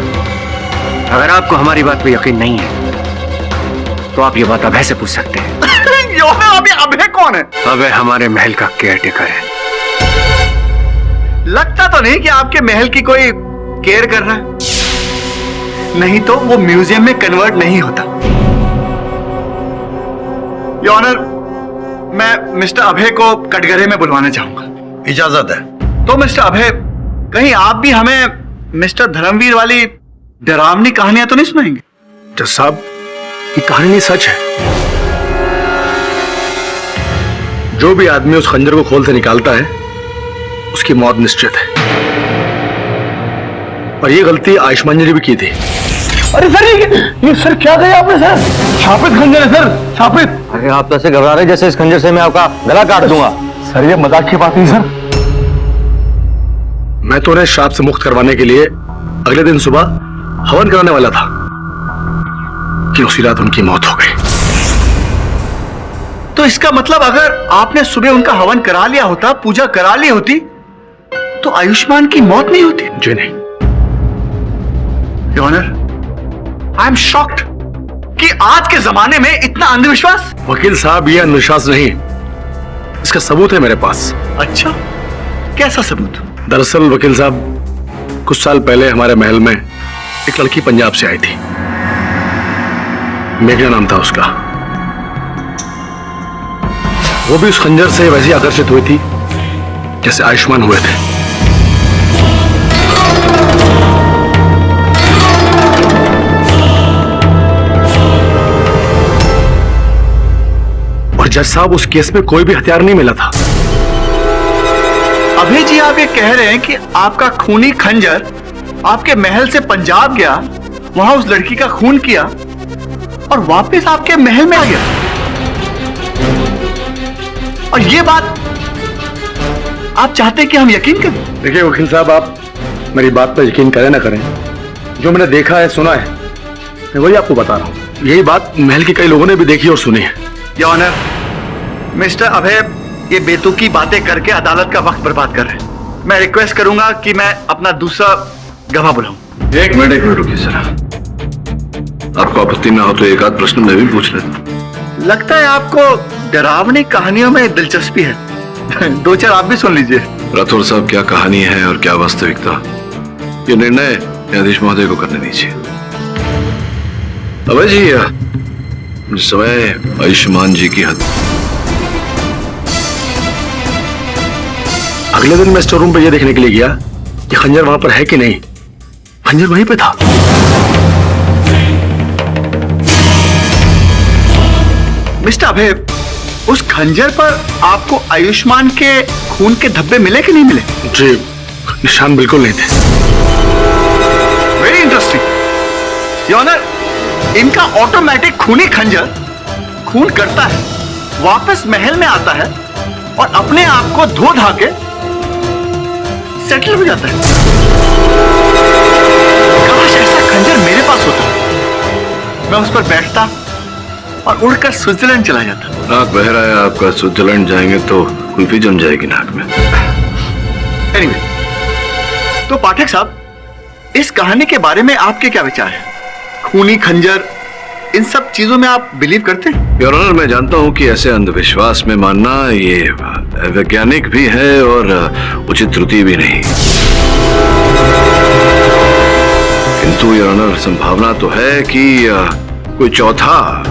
अगर आपको हमारी बात पे यकीन नहीं है तो आप ये बात अभय से पूछ सकते हैं। अभी अभय कौन है? अभय हमारे महल का केयरटेकर है। लगता तो नहीं कि आपके महल की कोई केयर कर रहा है, नहीं तो वो म्यूजियम में कन्वर्ट नहीं होता। योर ऑनर, मैं मिस्टर अभय को कटघरे में बुलवाना चाहूंगा। इजाजत है। तो मिस्टर अभय, कहीं आप भी हमें मिस्टर धर्मवीर वाली डरावनी कहानियां तो नहीं सुनाएंगे? जज साहब, ये कहानी नहीं सच है। जो भी आदमी उस खंजर को खोल से निकालता है उसकी मौत निश्चित है, और ये गलती आयुष्मान जी ने भी की थी। अरे सर, ये सर क्या कहा आपने सर? शापित खंजर है सर, शापित। अरे आप तो ऐसे घबरा रहे जैसे इस खंजर से मैं आपका गला काट दूंगा। सर ये मजाक की बात नहीं सर। मैं तो उन्हें श्राप से मुक्त करवाने के लिए अगले दिन सुबह हवन कराने वाला था कि उसी रात उनकी मौत हो गई। तो इसका मतलब अगर आपने सुबह उनका हवन करा लिया होता, पूजा करा ली होती, तो आयुष्मान की मौत नहीं होती। जी नहीं। Your honour, I am shocked कि आज के जमाने में इतना अंधविश्वास। वकील साहब, यह अंधविश्वास नहीं, इसका सबूत है मेरे पास। अच्छा, कैसा सबूत? दरअसल वकील साहब, कुछ साल पहले हमारे महल में एक लड़की पंजाब से आई थी। मेघना नाम था उसका। वो भी उस खंजर से वैसे आकर्षित हुई थी जैसे आयुष्मान हुए थे। और जज साहब, उस केस में कोई भी हथियार नहीं मिला था। अभय जी, आप ये कह रहे हैं कि आपका खूनी खंजर आपके महल से पंजाब गया, वहां उस लड़की का खून किया और वापस आपके महल में आ गया, और ये बात आप चाहते हैं कि हम यकीन करें? देखिए वकील साहब, आप मेरी बात पर यकीन करें ना करें, जो मैंने देखा है, सुना है, मैं वही आपको बता रहा हूं। यही बात महल के कई लोगों ने भी देखी और सुनी है। योर ऑनर, मिस्टर अभय ये बेतुकी बातें करके अदालत का वक्त बर्बाद कर रहे हैं। मैं रिक्वेस्ट करूंगा कि मैं अपना दूसरा गवाह बुलाऊं। एक मिनट रुकिए जरा। आपको आपत्ति ना हो तो एक आध प्रश्न मैं भी पूछ लेता। लगता है आपको डरावनी कहानियों में दिलचस्पी है। दो चार आप भी सुन लीजिए। राठौर साहब, क्या कहानी है और क्या वास्तविकता, ये निर्णय न्यायाधीश महोदय को करने दीजिए। अभय जी, जिस समय आयुष्मान जी की हत्या, अगले दिन मैं स्टोर रूम पे ये देखने के लिए गया कि खंजर वहां पर है कि नहीं। खंजर वहीं पे था। मिस्टर अभय, उस खंजर पर आपको आयुष्मान के खून के धब्बे मिले कि नहीं मिले? जी, निशान बिल्कुल नहीं थे। Very interesting. योर ऑनर, इनका ऑटोमेटिक खूनी खंजर खून करता है, वापस महल में आता है और अपने आप को धो धा के सेटल हो जाता है। काश ऐसा खंजर मेरे पास होता, मैं उस पर बैठता और उड़कर स्विट्जरलैंड चला जाता। नाक बह रहा है आपका, स्विट्जरलैंड जाएंगे तो कुल्फी जम जाएगी नाक में। Anyway, तो पाठक साहब, इस कहानी के बारे में आपके क्या विचार हैं? खूनी खंजर, इन सब चीजों में आप बिलीव करते हैं? योर ऑनर, मैं जानता हूं कि ऐसे अंधविश्वास में मानना ये वैज्ञानिक भी है और उचित त्रुटि भी नहीं, किंतु योर ऑनर, संभावना तो है कि कोई चौथा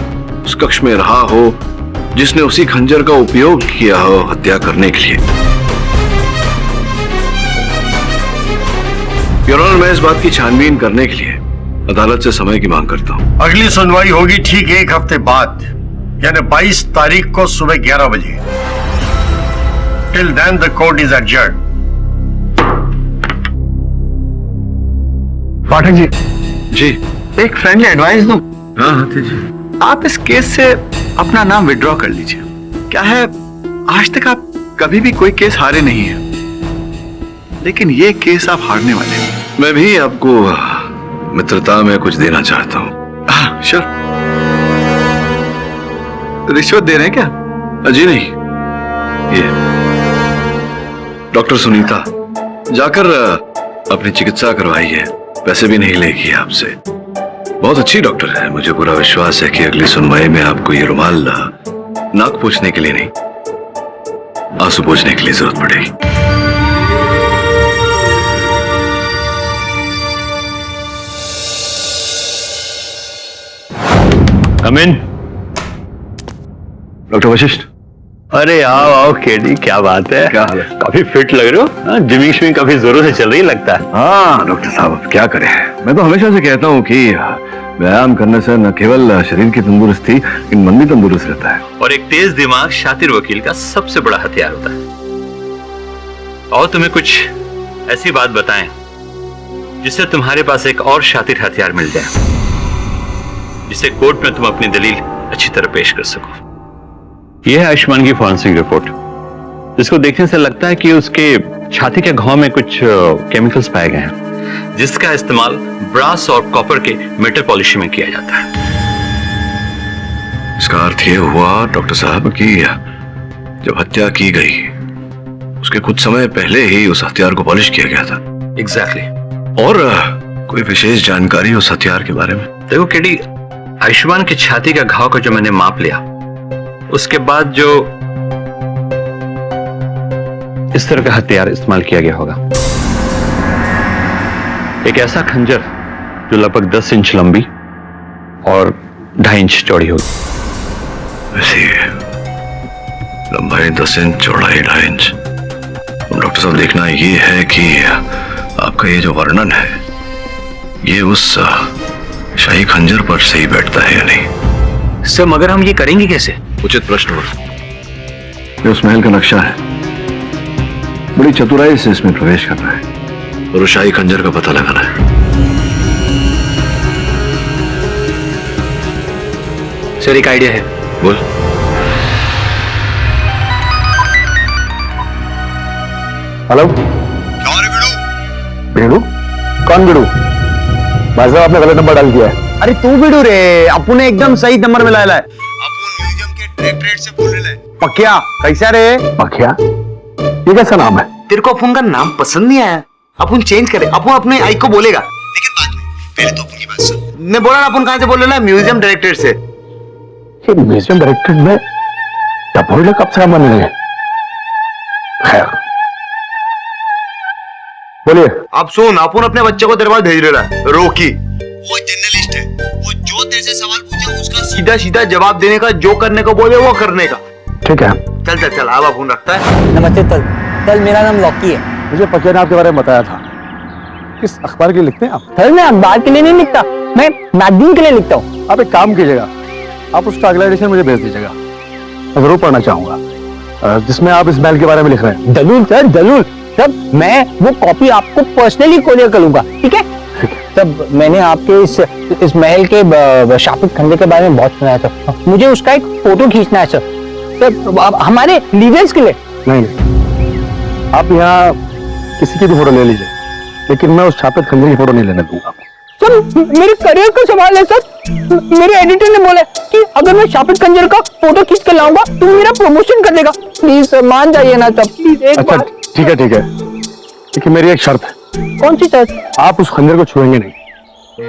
उस कक्ष में रहा हो जिसने उसी खंजर का उपयोग किया हो हत्या करने के लिए। योर ऑनर, मैं इस बात की छानबीन करने के लिए अदालत से समय की मांग करता हूं। अगली सुनवाई होगी ठीक एक हफ्ते बाद, यानी 22 तारीख को सुबह 11 बजे। Till then the court is adjourned. Pathak ji. जी। एक फ्रेंडली एडवाइस दूं? हाँ जी। आप इस केस से अपना नाम विड्रॉ कर लीजिए। क्या है, आज तक आप कभी भी कोई केस हारे नहीं है, लेकिन ये केस आप हारने वाले हैं। मैं भी आपको मित्रता में कुछ देना चाहता हूँ। श्योर। रिश्वत दे रहे हैं क्या? जी नहीं, ये डॉक्टर सुनीता जाकर अपनी चिकित्सा करवाई है, पैसे भी नहीं लेगी आपसे। बहुत अच्छी डॉक्टर है। मुझे पूरा विश्वास है कि अगली सुनवाई में आपको ये रुमाल नाक पोंछने के लिए नहीं, आंसू पोंछने के लिए जरूरत पड़ेगी। कम इन। डॉक्टर वशिष्ठ। अरे आओ आओ केडी, क्या बात है, क्या हाल है? काफी फिट लग रहे हो। जिमिंग शिमिंग काफी जोरों से चल रही लगता है। हाँ डॉक्टर साहब, अब क्या करें। मैं तो हमेशा से कहता हूँ कि व्यायाम करने से न केवल शरीर की तंदुरुस्ती लेकिन मन भी तंदुरुस्त रहता है। और एक तेज दिमाग शातिर वकील का सबसे बड़ा हथियार होता है। और तुम्हें कुछ ऐसी बात बताएं जिससे तुम्हारे पास एक और शातिर हथियार मिल जाए, जिससे कोर्ट में तुम अपनी दलील अच्छी तरह पेश कर सको। यह है आयुष्मान की फॉरेंसिक रिपोर्ट, जिसको देखने से लगता है कि उसके छाती के घाव में कुछ केमिकल्स पाए गए हैं, जिसका इस्तेमाल ब्रास और कॉपर के मेटल पॉलिशिंग में किया जाता है। इसका अर्थ यह हुआ डॉक्टर साहब कि जब हत्या की गई उसके कुछ समय पहले ही उस हथियार को पॉलिश किया गया था। एग्जैक्टली। और कोई विशेष जानकारी उस हथियार के बारे में? देखो केडी, आयुष्मान की छाती का घाव का जो मैंने माप लिया, उसके बाद जो इस तरह का हथियार इस्तेमाल किया गया होगा। एक ऐसा खंजर जो लगभग 10 इंच लंबी और 2.5 इंच चौड़ी होगी। ऐसी लंबाई 10 इंच, चौड़ाई 2.5 इंच। डॉक्टर साहब, देखना ये है कि आपका ये जो वर्णन है ये उस शाही खंजर पर सही बैठता है या नहीं। सर, मगर हम ये करेंगे कैसे? उचित प्रश्न हो। ये उस महल का नक्शा है, बड़ी चतुराई से इसमें प्रवेश करना है और उस शाही खंजर का पता लगाना है। सर, एक आइडिया है। बोल। हेलो। बेड़ू? कौन बेड़ू? भाई साहब, आपने गलत नंबर डाल दिया है। अरे तू बिडू रे, अपू ने एकदम सही नंबर में लाया है। म्यूजियम के डायरेक्टरेट से बोल रहे हैं। पक्या कैसा रे? पखिया? ये कैसा नाम है? तेरे को अपन का नाम पसंद नहीं आया, अपन चेंज करे। अपन अपने आई को बोलेगा, लेकिन बाद में, पहले तो अपन की बात सुन। ने बोला ना अपन कहां से बोल रहे? म्यूजियम डायरेक्टर से। ये म्यूजियम डायरेक्टर में टपोरी कब से बनने लगे? खैर, बोलिए। अब सुन, अपन अपने बच्चे को तेरे पास भेज रहा है, रोकी। वो जर्नलिस्ट है, वो जो तेरे से सवाल पूछे उसका सीधा सीधा जवाब देने का, जो करने को बोले वो करने का। ठीक है। चल चल चल, अब फोन रखता है। नमस्ते तल। तल, मेरा नाम लॉकी है। मुझे पकिया ने आपके बारे में बताया था। किस अखबार के लिए लिखते हैं आप? तल, मैं अखबार के लिए नहीं लिखता, मैं मैगजीन के लिए लिखता हूँ। आप एक काम कीजिएगा, आप उसका अगला एडिशन मुझे भेज दीजिएगा, मैं जरूर पढ़ना चाहूंगा, जिसमें आप इस महल के बारे में लिख रहे हैं। जरूर सर, जरूर सर, मैं वो कॉपी आपको पर्सनली कोरियर करूंगा, ठीक है? तब मैंने आपके इस महल के शापित खंडर के बारे में बहुत सुना है सर। मुझे उसका एक फोटो खींचना है सर, हमारे लीगल्स के लिए। नहीं, आप यहाँ किसी की भी फोटो ले लीजिए, लेकिन मैं उस शापित खंजर की फोटो नहीं लेने दूंगा। सर, मेरे करियर का सवाल है सर। मेरे एडिटर ने बोला कि अगर मैं शापित खंजर का फोटो खींच कर लाऊंगा तो मेरा प्रमोशन कर देगा। प्लीज सर, मान जाइए ना सर, प्लीज एक अच्छा, बार। ठीक है ठीक है, लेकिन मेरी एक शर्त है। कौन सी शर्त? आप उस खंजर को छुएंगे नहीं।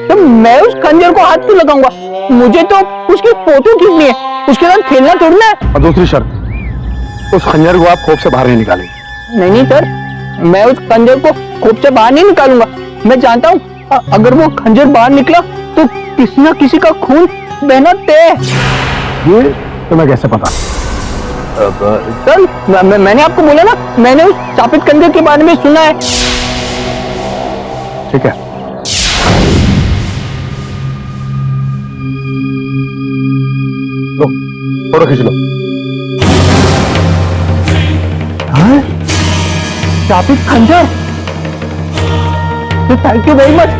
तो मैं उस खंजर को हाथ क्यों लगाऊंगा? मुझे तो उसकी फोटो खींचनी है, उसके साथ खेलना थोड़ी है। और दूसरी शर्त, उस खंजर को आप खोप से बाहर नहीं निकालेंगे। नहीं सर, मैं उस खंजर को खोप से बाहर नहीं निकालूंगा। मैं जानता हूँ अगर वो खंजर बाहर निकला तो किसी ना किसी का खून बहना तय है। ये तुम्हें कैसे पता? सर, मैंने आपको बोला ना, मैंने उस शापित खंजर के बारे में सुना है। ठीक है, लो फोटो खींच लो। हाँ? शापित खंजर? Thank you very much.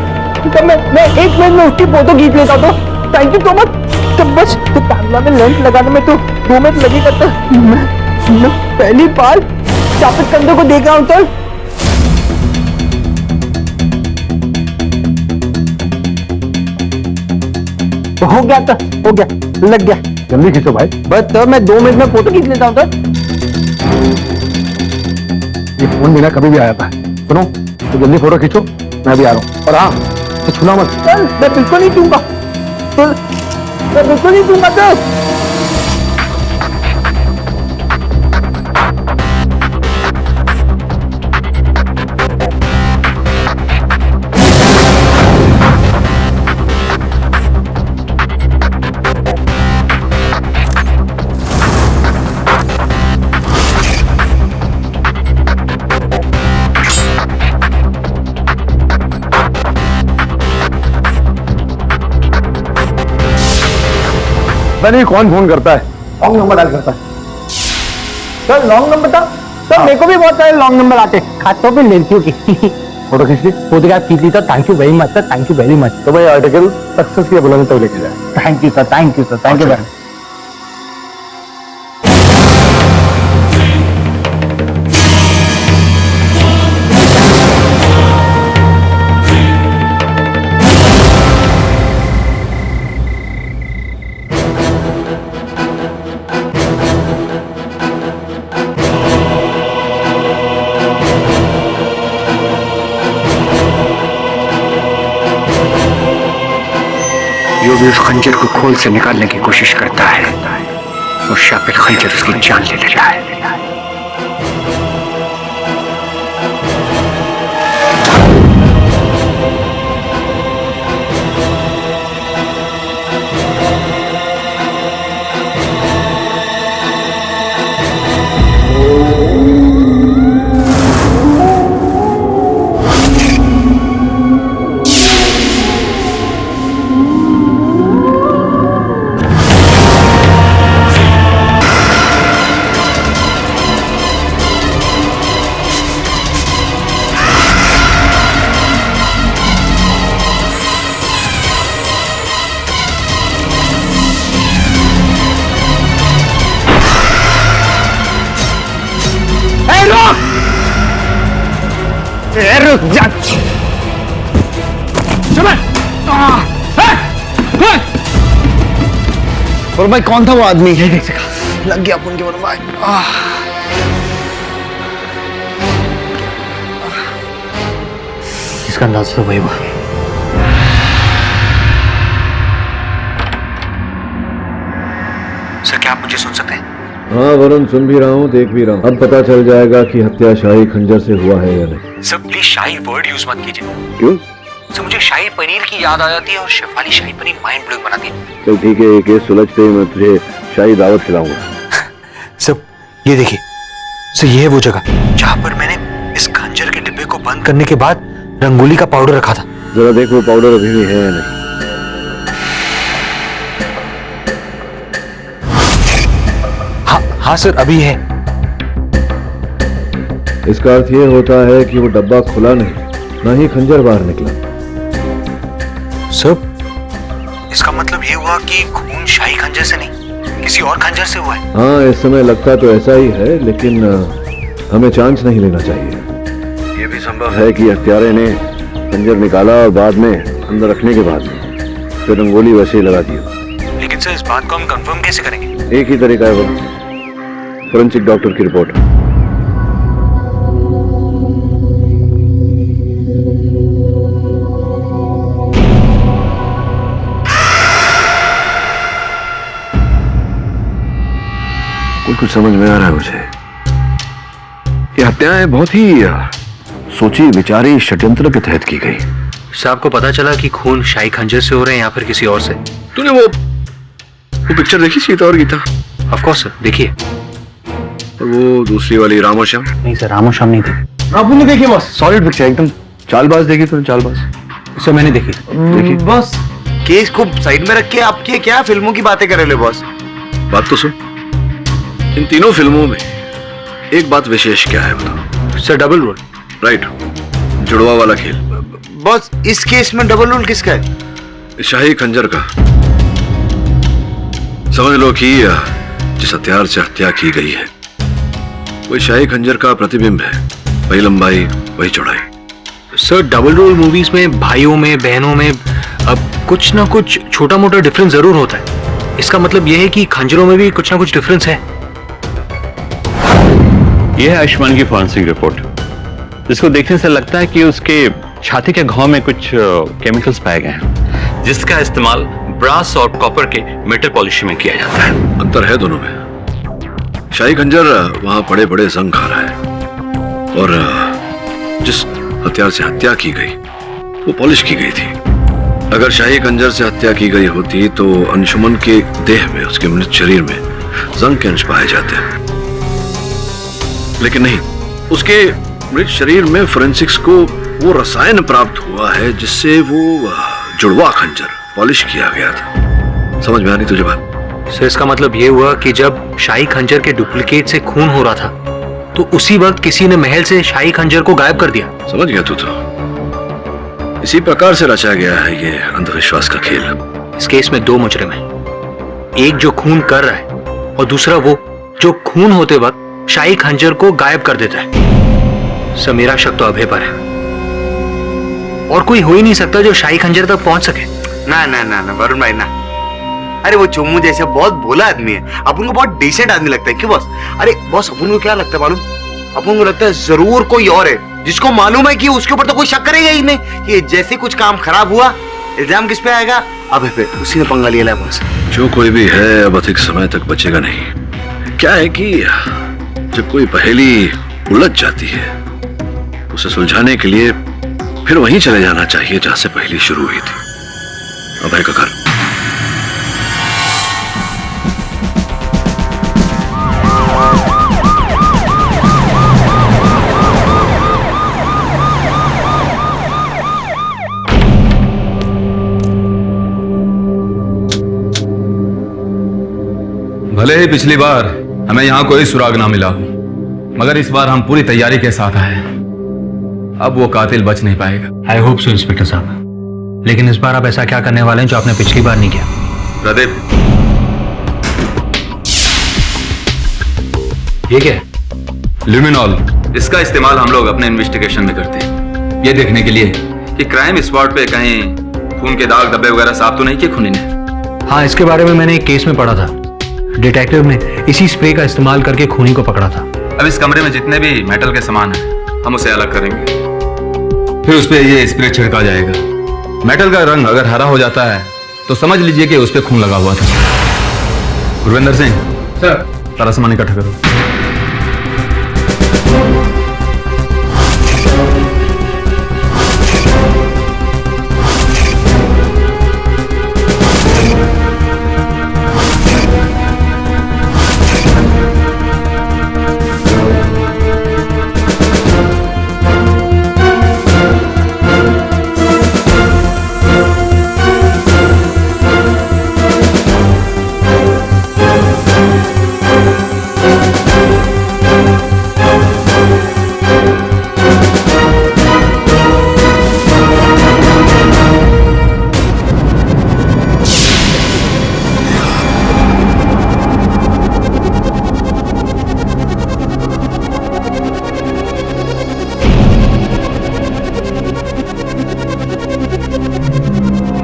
तो मैं 1 मिनट में उसकी फोटो खींच लेता हूँ। तो थैंक यू सो मच। तो बस तो कैमरा में लेंस लगाने में तो 2 मिनट लगेगा। तो मैं पहली बार शापित खंजर को देख रहा हूँ सर। हो गया तो हो गया, लग गया। जल्दी खींचो भाई। बस तो मैं 2 मिनट में फोटो खींच लेता हूँ सर। ये फोन बिना कभी भी आया था। सुनो, तो जल्दी फोटो खींचो, मैं भी आ रहा हूँ। और हाँ, तो छूना मत। सर, मैं बिल्कुल नहीं छूंगा। बिल्कुल नहीं दूंगा सर। नहीं, कौन फोन करता है? रॉन्ग नंबर डायल करता है। सर लॉन्ग नंबर था सर, मेरे को भी बहुत सारे लॉन्ग नंबर आते, खासतौर पे लड़कियों की। फोटो खींच ली? फोटोग्राफ खींच ली तो thank you very much sir, thank you very much. तो भाई आर्टिकल सक्सेस की बुलंदी तक लेके जाए। Thank you sir, thank you sir, thank you very much. जो भी उस खंजर को खोल से निकालने की कोशिश करता है, वो शापित खंजर उसकी जान ले लेता है। रुक जा। और भाई कौन था वो आदमी? यही देख सका, लग गया अपन के भाई। इसका अंदाज तो वही हुआ। सर क्या आप मुझे सुन सकते हैं? हाँ वरुण, सुन भी रहा हूँ, देख भी रहा हूँ। अब पता चल जाएगा कि हत्या शाही खंजर से हुआ है या नहीं। Sir please shahi word use मत कीजिए। क्यों? सर मुझे शाही पनीर की याद आ जाती है और शेफाली शाही पनीर माइंड ब्लोइंग बनाती है। चल ठीक है, ये केस सुलझते ही मैं तुझे शाही दावत खिलाऊंगा। सर ये देखिए, सर ये है वो जगह जहाँ पर मैंने इस खंजर के डिब्बे को बंद करने के बाद रंगोली का पाउडर रखा था। जरा देख वो पाउडर अभी भी है या नहीं। हाँ सर अभी है। इसका अर्थ ये होता है कि वो डब्बा खुला नहीं, ना ही खंजर बाहर निकला। सर इसका मतलब ये हुआ कि खून शाही खंजर से नहीं, किसी और खंजर से हुआ है। हाँ इस समय लगता तो ऐसा ही है, लेकिन हमें चांस नहीं लेना चाहिए। ये भी संभव है कि हत्यारे ने खंजर निकाला और बाद में अंदर रखने के बाद में फिर रंगोली वैसे ही लगा दी। लेकिन सर इस बात को हम कंफर्म कैसे करेंगे? एक ही तरीका है वो, फोरेंसिक डॉक्टर की रिपोर्ट। कुछ समझ में आ रहा है मुझे। ये हत्याएं बहुत ही सोची विचारी षड्यंत्र के तहत की गई। सर आपको पता चला कि खून शाही खंजर से हो रहे हैं या फिर किसी और से? तूने वो पिक्चर देखी सीता और गीता? ऑफ कोर्स सर देखिए। और वो दूसरी वाली रामो श्याम? नहीं सर, रामो श्याम नहीं थी। आपने नहीं देखी बस? सॉलिड पिक्चर एकदम। चालबाज देखी तूने? चालबाज सर मैंने देखी। देखी? बस केस को साइड में रख के आपकी क्या फिल्मों की बातें कर रहे हो बॉस? बात तो सुन, इन तीनों फिल्मों में एक बात विशेष क्या है बताओ? Sir double role. राइट, जुड़वा वाला खेल। बॉस इस केस में डबल रोल किसका है? शाही खंजर का। समझ लो कि जिस हथियार से हत्या की गई है वही शाही खंजर का प्रतिबिंब है। वही लंबाई, वही चौड़ाई। सर डबल रोल मूवीज में भाइयों में बहनों में अब कुछ ना कुछ छोटा मोटा डिफरेंस जरूर होता है। इसका मतलब यह है कि खंजरों में भी कुछ ना कुछ डिफरेंस है। यह है आयुष्मान की फॉरेंसिक रिपोर्ट, जिसको देखने से लगता है कि उसके छाती के घाव में कुछ केमिकल्स पाए गए हैं, जिसका इस्तेमाल ब्रास और कॉपर के मेटल पॉलिश में किया जाता है। अंतर है दोनों में। शाही खंजर वहां बड़े बड़े जंग खा रहा है और जिस हथियार से हत्या की गई वो पॉलिश की गई थी। अगर शाही खंजर से हत्या की गई होती तो अंशुमन के देह में, उसके मृत शरीर में जंग के अंश पाए जाते, लेकिन नहीं, उसके मृत शरीर में फोरेंसिक्स को वो रसायन प्राप्त हुआ है जिससे वो जुड़वा खंजर पॉलिश किया गया था। समझ में आ रही तुझे बात? सर इसका मतलब ये हुआ कि जब शाही खंजर के डुप्लीकेट से खून हो रहा था तो उसी वक्त किसी ने महल से शाही खंजर को गायब कर दिया। समझ गया तू तो। इसी प्रकार से रचा गया है ये अंधविश्वास का खेल। इस केस में 2 मुजरिम हैं, एक जो खून कर रहा है और दूसरा वो जो खून होते वक्त शाही खंजर को गायब कर देता है। सर मेरा शक तो अभय पर है और कोई हो ही नहीं सकता जो शाही खंजर तक पहुंच सके। ना ना ना ना वरुण भाई ना, अरे वो चोमू जैसा बहुत भोला आदमी है, अपन को बहुत डिसेंट आदमी लगता है। क्यों बॉस? अरे बॉस अपन को क्या लगता है मालूम? अपन को लगता है जरूर कोई और है जिसको मालूम है कि उसके ऊपर तो कोई शक करेगा ही नहीं कि जैसे कुछ काम खराब हुआ इल्जाम किस पे आएगा? अबे पे उसी ने पंगा लिया है बॉस। जो कोई भी है अब अधिक समय तक बचेगा नहीं। क्या है कि जब कोई पहेली उलझ जाती है उसे सुलझाने के लिए फिर वहीं चले जाना चाहिए जहां से पहेली शुरू हुई थी। अभय का घर। भले ही पिछली बार हमें यहाँ कोई सुराग ना मिला हो, मगर इस बार हम पूरी तैयारी के साथ आए। अब वो कातिल बच नहीं पाएगा। आई होप सो इंस्पेक्टर साहब, लेकिन इस बार आप ऐसा क्या करने वाले हैं जो आपने पिछली बार नहीं किया? प्रदीप, ये क्या है? ल्यूमिनॉल। इसका इस्तेमाल हम लोग अपने इन्वेस्टिगेशन में करते हैं, ये देखने के लिए कि क्राइम स्पॉट पे कहीं खून के दाग धब्बे वगैरह साफ तो नहीं किए खूनी ने। हाँ, इसके बारे में मैंने एक केस में पढ़ा था। डिटेक्टिव ने इसी स्प्रे का इस्तेमाल करके खूनी को पकड़ा था। अब इस कमरे में जितने भी मेटल के सामान हैं, हम उसे अलग करेंगे, फिर उस पे ये स्प्रे छिड़का जाएगा। मेटल का रंग अगर हरा हो जाता है तो समझ लीजिए कि उस पे खून लगा हुआ था। गुरविंदर सिंह सर, सारा सामान इकट्ठा करो।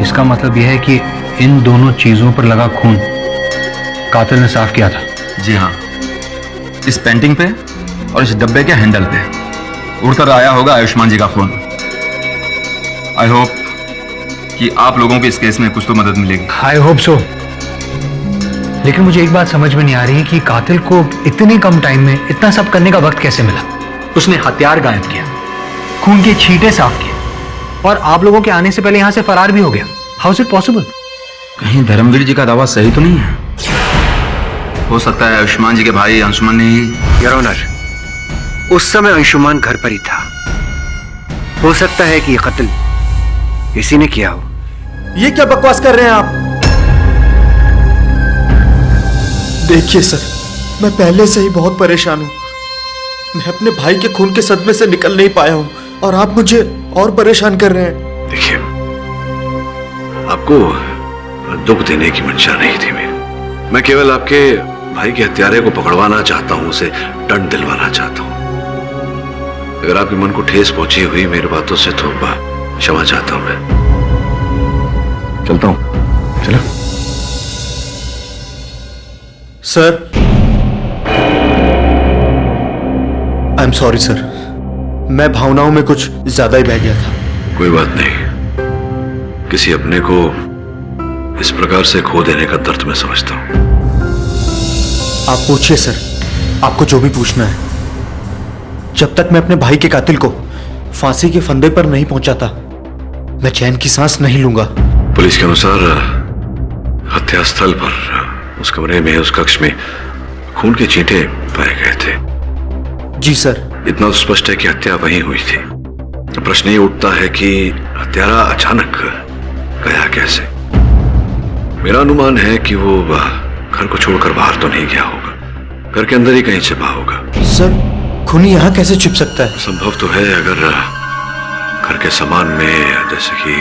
इसका मतलब यह है कि इन दोनों चीजों पर लगा खून कातिल ने साफ किया था। जी हाँ, इस पेंटिंग पे और इस डब्बे के हैंडल पे उड़कर आया होगा आयुष्मान जी का खून। आई होप कि आप लोगों को इस केस में कुछ तो मदद मिलेगी। I hope so. लेकिन मुझे एक बात समझ में नहीं आ रही है कि कातिल को इतने कम टाइम में इतना सब करने का वक्त कैसे मिला? उसने हथियार गायब किया, खून के छींटे साफ किए और आप लोगों के आने से पहले यहां से फरार भी हो गया। How is it possible? कहीं धर्मवीर जी का दावा सही तो नहीं है? हो सकता है आयुष्मान जी के भाई अंशुमन ने ही। योर ऑनर, उस समय अंशुमान घर पर ही था। हो सकता है कि ये कत्ल इसी ने किया हो। ये क्या बकवास कर रहे हैं आप? देखिए सर, मैं पहले से ही बहुत परेशान हूं। मैं अपने भाई के खून के सदमे से निकल नहीं पाया हूं और आप मुझे और परेशान कर रहे हैं। देखिए, आपको दुख देने की मंशा नहीं थी मेरी। मैं केवल आपके भाई के हत्यारे को पकड़वाना चाहता हूं, उसे दंड दिलवाना चाहता हूं। अगर आपके मन को ठेस पहुंची हुई मेरी बातों से तो क्षमा चाहता हूं। मैं चलता हूं। चलो sir, I am sorry sir, मैं भावनाओं में कुछ ज्यादा ही बह गया था। कोई बात नहीं, किसी अपने को इस प्रकार से खो देने का दर्द मैं समझता हूं। आप पूछिए सर, आपको जो भी पूछना है। जब तक मैं अपने भाई के कातिल को फांसी के फंदे पर नहीं पहुंचाता, मैं चैन की सांस नहीं लूंगा। पुलिस के अनुसार हत्या स्थल पर उस कमरे में, उस कक्ष में खून के छींटे पाए गए थे। जी सर। इतना तो स्पष्ट है कि हत्या वहीं हुई थी। तो प्रश्न ये उठता है कि हत्यारा अचानक गया कैसे। मेरा अनुमान है कि वो घर को छोड़कर बाहर तो नहीं गया होगा, घर के अंदर ही कहीं छिपा होगा। सर, खूनी यहाँ कैसे छिप सकता है? संभव तो है, अगर घर के सामान में जैसे कि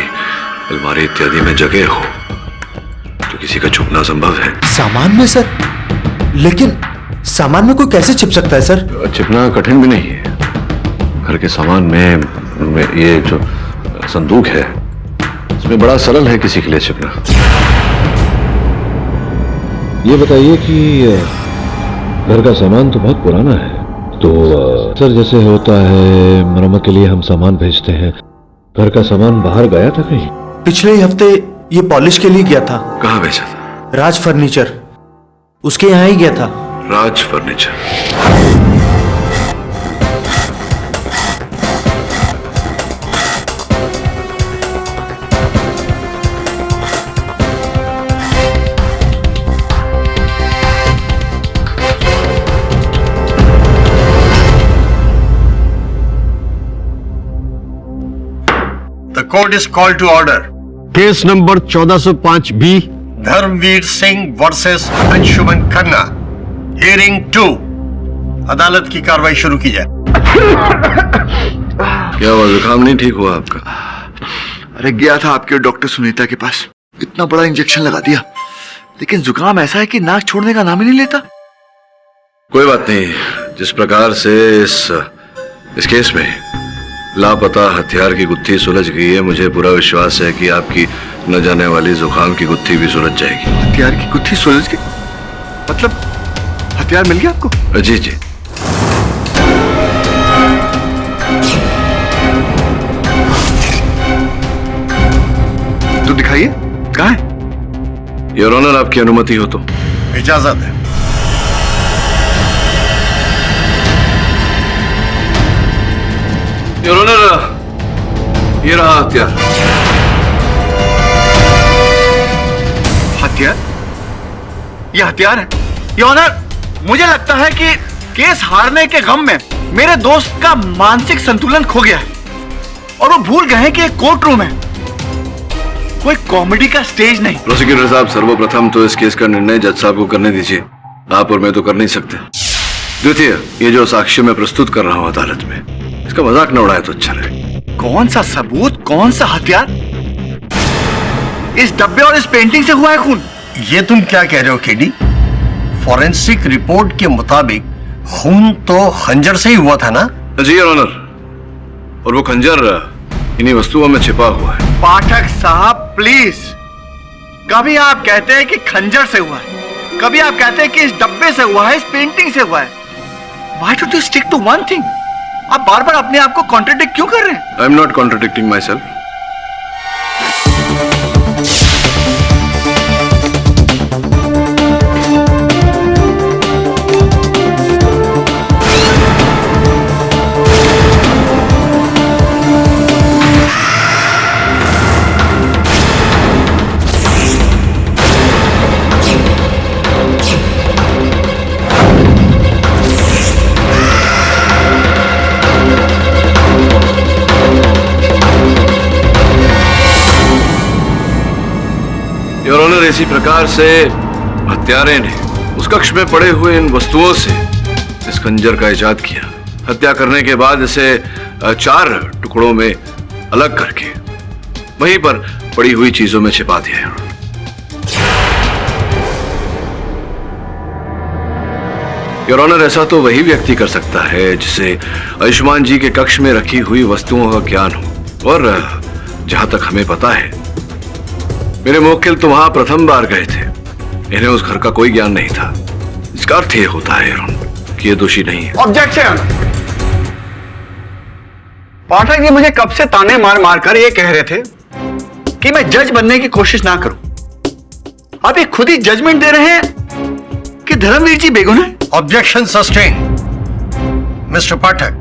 अलमारी इत्यादि में जगह हो तो किसी का छुपना संभव है। सामान में सर? लेकिन सामान में कोई कैसे छिप सकता है सर? छिपना कठिन भी नहीं है। घर के सामान में ये जो संदूक है, इसमें बड़ा सरल है किसी के लिए छिपना। ये बताइए कि घर का सामान तो बहुत पुराना है, तो सर जैसे होता है मरम्मत के लिए हम सामान भेजते हैं, घर का सामान बाहर गया था कहीं? पिछले ही हफ्ते ये पॉलिश के लिए गया था। कहाँ भेजा था? राज फर्नीचर, उसके यहाँ ही गया था। Raj furniture? The court is called to order. Case number 1405 B, Dharamvir Singh versus Anshuman Khanna, hearing 2। अदालत की कार्रवाई शुरू की जाए। क्या हुआ, जुकाम नहीं ठीक हुआ आपका? अरे गया था आपके डॉक्टर सुनीता के पास, इतना बड़ा इंजेक्शन लगा दिया, लेकिन जुकाम ऐसा है कि नाक छोड़ने का नाम ही नहीं लेता। कोई बात नहीं। जिस प्रकार से इस केस में लापता हथियार की गुत्थी सुलझ गई है, मुझे पूरा विश्वास है कि आपकी न जाने वाली जुकाम की गुत्थी भी सुलझ जाएगी। हथियार की गुत्थी सुलझ गई? मतलब हथियार मिल गया आपको? जी जी। तो दिखाइए, कहाँ है? योर ऑनर, आपकी अनुमति हो तो। इजाजत है। योर ऑनर, ये रहा हथियार। हथियार? ये हथियार है? योर ऑनर, मुझे लगता है कि केस हारने के गम में मेरे दोस्त का मानसिक संतुलन खो गया है और वो भूल गए हैं कि एक कोर्ट रूम है, कोई कॉमेडी का स्टेज नहीं। प्रोसिक्यूटर साहब, सर्वप्रथम तो इस केस का निर्णय जज साहब को करने दीजिए। आप और मैं तो कर नहीं सकते। द्वितीय, ये जो साक्ष्य मैं प्रस्तुत कर रहा हूं अदालत में, इसका मजाक न उड़ाए तो अच्छा रहे। कौन सा सबूत, कौन सा हथियार? इस डब्बे और इस पेंटिंग से हुआ है खून। ये तुम क्या कह रहे हो केडी? फॉरेंसिक रिपोर्ट के मुताबिक खून तो खंजर से ही हुआ था ना? जी योर ऑनर, और वो खंजर इन्हीं वस्तुओं में छिपा हुआ है। पाठक साहब प्लीज, कभी आप कहते हैं कि खंजर से हुआ है, कभी आप कहते हैं कि इस डब्बे से हुआ है, इस पेंटिंग से हुआ है। Why don't you stick to one thing? आप बार बार अपने आप को कॉन्ट्रडिक्ट क्यों कर रहे हैं? I am not contradicting myself. Your honour, इसी प्रकार से हत्यारे ने उस कक्ष में पड़े हुए इन वस्तुओं से इस खंजर का इजाद किया। हत्या करने के बाद इसे 4 टुकड़ों में अलग करके वहीं पर पड़ी हुई चीजों में छिपा दिया। योर ऑनर, ऐसा तो वही व्यक्ति कर सकता है जिसे आयुष्मान जी के कक्ष में रखी हुई वस्तुओं का ज्ञान हो, और जहां तक हमें पता है मेरे मुवक्किल तो वहां प्रथम बार गए थे, इन्हें उस घर का कोई ज्ञान नहीं था। इसका अर्थ यह होता है कि ये दोषी नहीं है। ऑब्जेक्शन! पाठक जी मुझे कब से ताने मार मार कर ये कह रहे थे कि मैं जज बनने की कोशिश ना करूं, आप ये खुद ही जजमेंट दे रहे हैं कि धर्मवीर जी बेगुनाह है। Objection sustain. मिस्टर पाठक,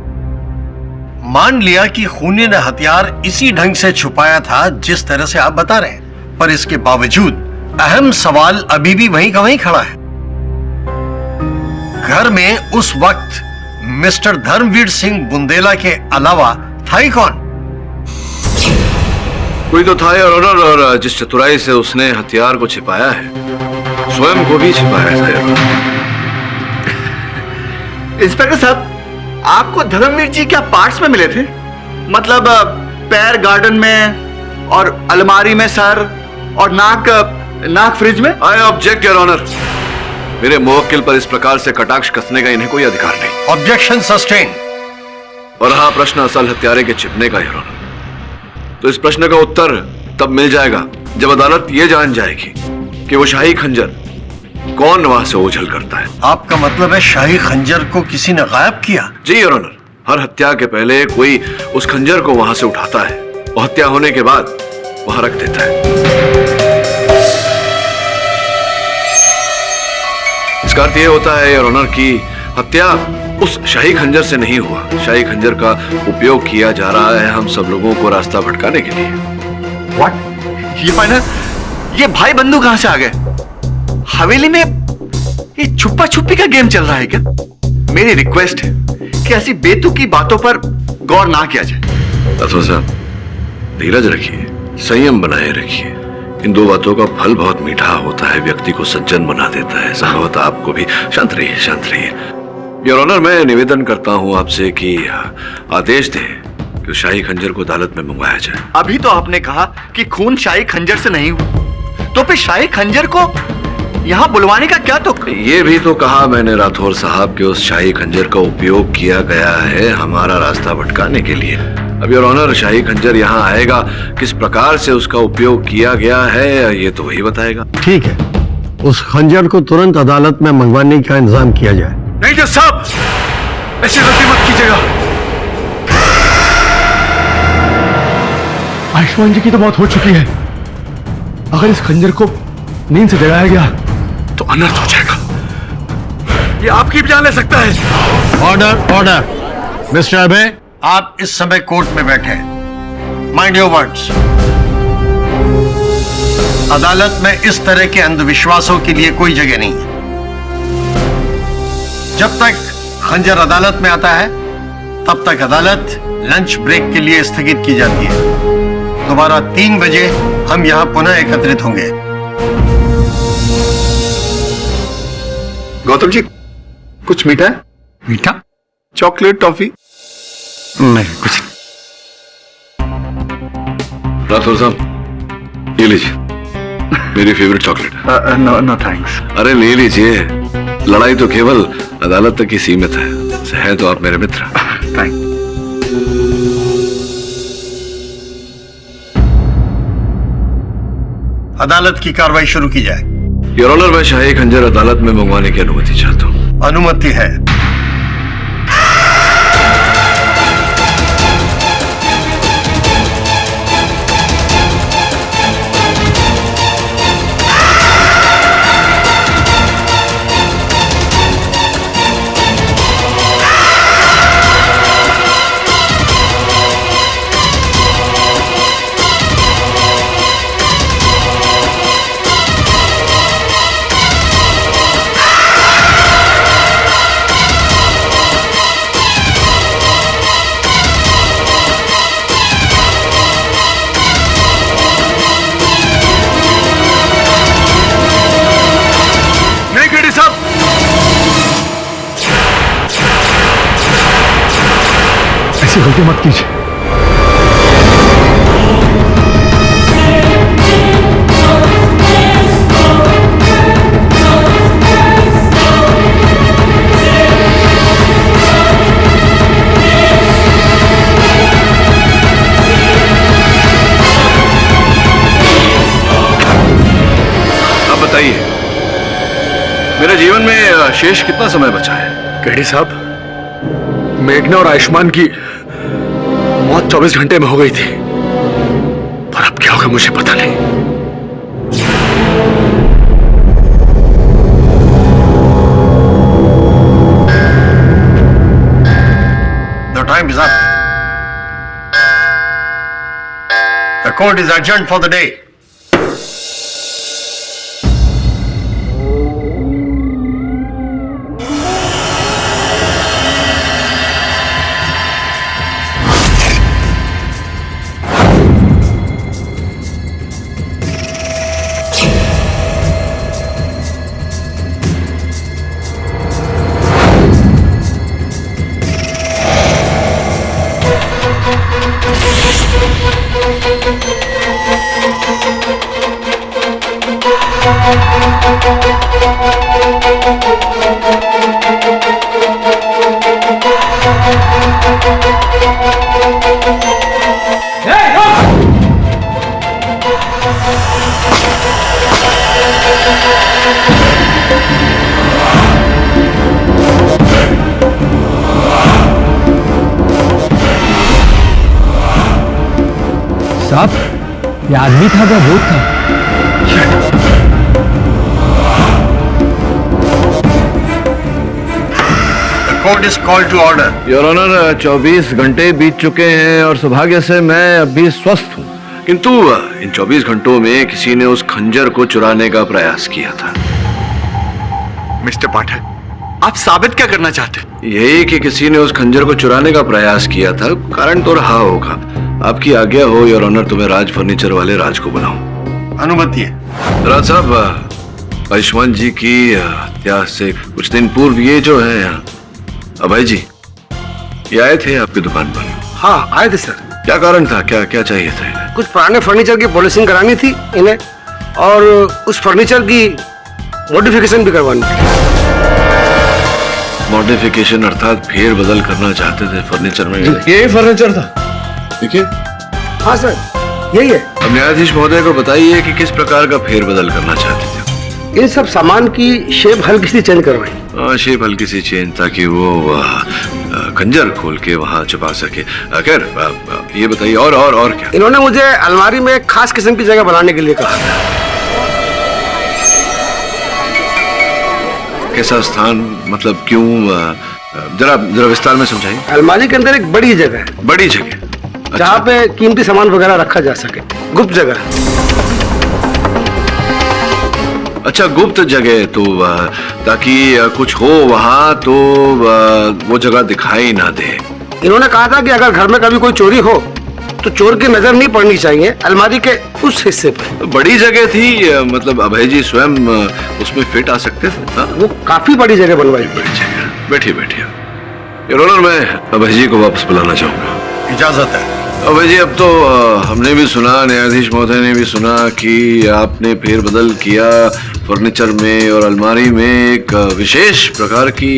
मान लिया कि खूनी ने हथियार इसी ढंग से छुपाया था जिस तरह से आप बता रहे हैं, पर इसके बावजूद अहम सवाल अभी भी वहीं का वहीं खड़ा है। घर में उस वक्त मिस्टर धर्मवीर सिंह बुंदेला के अलावा था ही कौन? कोई तो था योर ऑनर, और जिस चतुराई से उसने हथियार को छिपाया है स्वयं को भी छिपाया था योर ऑनर। इंस्पेक्टर साहब, आपको धर्मवीर जी क्या पार्ट्स में मिले थे? मतलब पैर गार्डन में और अलमारी में सर और नाक फ्रिज में? I object your honour. मेरे मुवक्किल पर इस प्रकार से कटाक्ष कसने का इन्हें कोई अधिकार नहीं। Objection sustain. और रहा प्रश्न असल हत्यारे के छिपने का योर ऑनर, तो इस प्रश्न का उत्तर तब मिल जाएगा जब अदालत ये जान जाएगी कि वो शाही खंजर कौन वहां से ओझल करता है। आपका मतलब है शाही खंजर को किसी ने गायब किया? जी योर ऑनर, हर हत्या के पहले कोई उस खंजर को वहां से उठाता है और हत्या होने के बाद वहां रख देता है। इसका अर्थ यह होता है योर ऑनर कि हत्या उस शाही खंजर से नहीं हुआ। शाही खंजर का उपयोग किया जा रहा है हम सब लोगों को रास्ता भटकाने के लिए। व्हाट? ये फाइनल, ये भाई बंधु कहां से आ गए? हवेली में ये छुपा छुपी का गेम चल रहा है क्या? मेरी रिक्वेस्ट है कि ऐसी बेतुकी बातों पर गौर ना किया जाए। राठौर साहब, धीरज रखिए, संयम बनाए रखिए। इन दो बातों का फल बहुत मीठा होता है, व्यक्ति को सज्जन बना देता है। संभवतः आपको भी। शांत रहिए, शांत रहिए। योर ऑनर, मैं निवेदन करता हूं आपसे कि आदेश दें कि शाही खंजर को अदालत में मंगवाया जाए। अभी तो आपने कहा कि खून शाही खंजर से नहीं हुआ, तो फिर शाही खंजर को यहां बुलवाने का क्या तुक? ये भी तो कहा मैंने राठौर साहब कि उस शाही खंजर का उपयोग किया गया है हमारा रास्ता भटकाने के लिए। अब योर ऑनर, शाही खंजर यहाँ आएगा, किस प्रकार से उसका उपयोग किया गया है ये तो वही बताएगा। ठीक है, उस खंजर को तुरंत अदालत में मंगवाने का इंतजाम किया जाए। नहीं जज साहब, ऐसी गलती मत कीजिएगा। आयुष्मान जी की तो मौत हो चुकी है। अगर इस खंजर को नींद से जगाया गया तो अनर्थ हो जाएगा। ये आपकी भी जान ले सकता है। Order, order. मिस्टर अभय, आप इस समय कोर्ट में बैठे हैं। Mind your words. अदालत में इस तरह के अंधविश्वासों के लिए कोई जगह नहीं है। जब तक खंजर अदालत में आता है तब तक अदालत लंच ब्रेक के लिए स्थगित की जाती है। दोबारा 3 बजे हम यहां पुनः एकत्रित होंगे। गौतम जी, कुछ मीठा है? मीठा? Chocolate, toffee? नहीं, कुछ नहीं। राठौर साहब, ये लीजिए मेरी favourite chocolate. No no thanks. अरे ले लीजिए, लड़ाई तो केवल अदालत तक ही सीमित है तो आप मेरे मित्र। थैंक। अदालत की कार्रवाई शुरू की जाए। योर ऑनर, मैं शाही खंजर अदालत में मंगवाने की अनुमति चाहता हूं। अनुमति है। ऐसी गलती मत कीजिए। अब बताइए, मेरे जीवन में शेष कितना समय बचा है? केडी साहब, मेघना और आयुष्मान की मौत 24 घंटे में हो गई थी, और अब क्या होगा मुझे पता नहीं। Time is up. The court is adjourned for the day. साहब, ये आदमी था क्या भूत था? Court is called to order. Your honour, 24 घंटे बीत चुके हैं और सौभाग्य से मैं अभी स्वस्थ हूँ, किंतु इन 24 घंटों में किसी ने उस खंजर को चुराने का प्रयास किया था। मिस्टर पाठक, आप साबित क्या करना चाहते हैं? यही कि किसी ने उस खंजर को चुराने का प्रयास किया था। कारण तो रहा होगा। आपकी आज्ञा हो योर ऑनर, तो मैं राज फर्नीचर वाले राज को बुलाऊं। अनुमति है। राज साहब, आयुष्मान जी की हत्या से कुछ दिन पूर्व ये जो है अभय जी, ये आए थे आपकी दुकान पर? हाँ, आए थे सर। क्या कारण था? क्या क्या चाहिए था इन्हें? कुछ पुराने फर्नीचर की पॉलिशिंग करानी थी इन्हें, और उस फर्नीचर की मॉडिफिकेशन भी करवानी थी। मॉडिफिकेशन अर्थात फेर बदल करना चाहते थे फर्नीचर में? यही फर्नीचर था। देखिए। हाँ सर, यही है। अब न्यायाधीश महोदय को बताइए कि किस प्रकार का फेर बदल करना चाहते थे। इन सब सामान की शेप हल्की सी चेंज करवाई। शेप हल्की सी चेंज, ताकि वो खंजर खोल के वहाँ छुपा सके। खैर, ये बताइए और क्या? इन्होंने मुझे अलमारी में एक खास किस्म की जगह बनाने के लिए कहा। कैसा स्थान, मतलब क्यों? जरा विस्तार में समझाइए। अलमारी के अंदर एक बड़ी जगह है। बड़ी जगह? जहाँ पे कीमती सामान वगैरह रखा जा सके, गुप्त जगह। अच्छा, गुप्त जगह, तो ताकि कुछ हो वहाँ तो वो जगह दिखाई ना दे। इन्होंने कहा था कि अगर घर में कभी कोई चोरी हो तो चोर की नजर नहीं पड़नी चाहिए अलमारी के उस हिस्से पर। बड़ी जगह थी, मतलब अभय जी स्वयं उसमें फिट आ सकते थे ना? वो काफी बड़ी जगह बनवाई। बड़ी जगह। बैठिए। योर ऑनर, मैं अभय जी को वापस बुलाना चाहूंगा। इजाजत है। अभय जी, अब तो हमने भी सुना, न्यायाधीश महोदय ने भी सुना कि आपने फेर बदल किया फर्नीचर में और अलमारी में। एक विशेष प्रकार की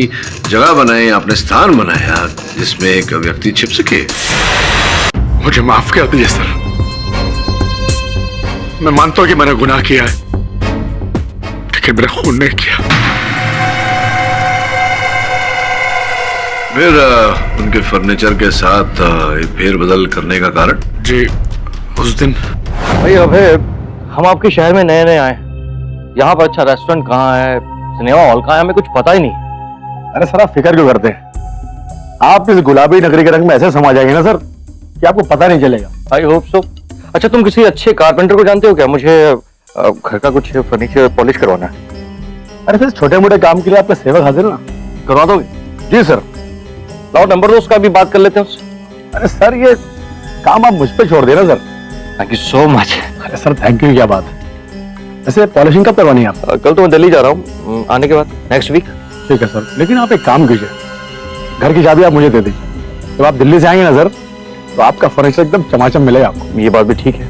जगह बनाई आपने, स्थान बनाया जिसमें एक व्यक्ति छिप सके। मुझे माफ कर दीजिए सर, मैं मानता हूं कि मैंने गुनाह किया है, लेकिन मेरा खून नहीं किया। फिर उनके फर्नीचर के साथ फेर बदल करने का कारण? जी, उस दिन भाई अभय, हम आपके शहर में नए आए, यहाँ पर अच्छा रेस्टोरेंट कहाँ है, सिनेमा हॉल कहाँ है, हमें कुछ पता ही नहीं। अरे सर, आप फिक्र क्यों करते हैं? आप इस गुलाबी नगरी के रंग में ऐसे समा जाएंगे ना सर कि आपको पता नहीं चलेगा। I hope so. अच्छा, तुम किसी अच्छे कारपेंटर को जानते हो क्या? मुझे घर का कुछ फर्नीचर पॉलिश करवाना है। अरे सर, छोटे मोटे काम के लिए आपका सेवक हाजिर ना। करवा दोगे? जी सर। लाओ नंबर दो, उसका भी बात कर लेते हैं उससे। अरे सर, ये काम आप मुझ पे छोड़ देना sir. Thank you so much. अरे सर, थैंक यू क्या बात है। वैसे पॉलिशिंग कब करवानी है आप? कल तो मैं दिल्ली जा रहा हूँ, आने के बाद नेक्स्ट वीक। ठीक है सर, लेकिन आप एक काम कीजिए, घर की चाबी आप मुझे दे दीजिए। जब आप दिल्ली से आएंगे ना सर, तो आपका फर्नीचर एकदम चमाचम मिलेगा आपको। ये बात भी ठीक है,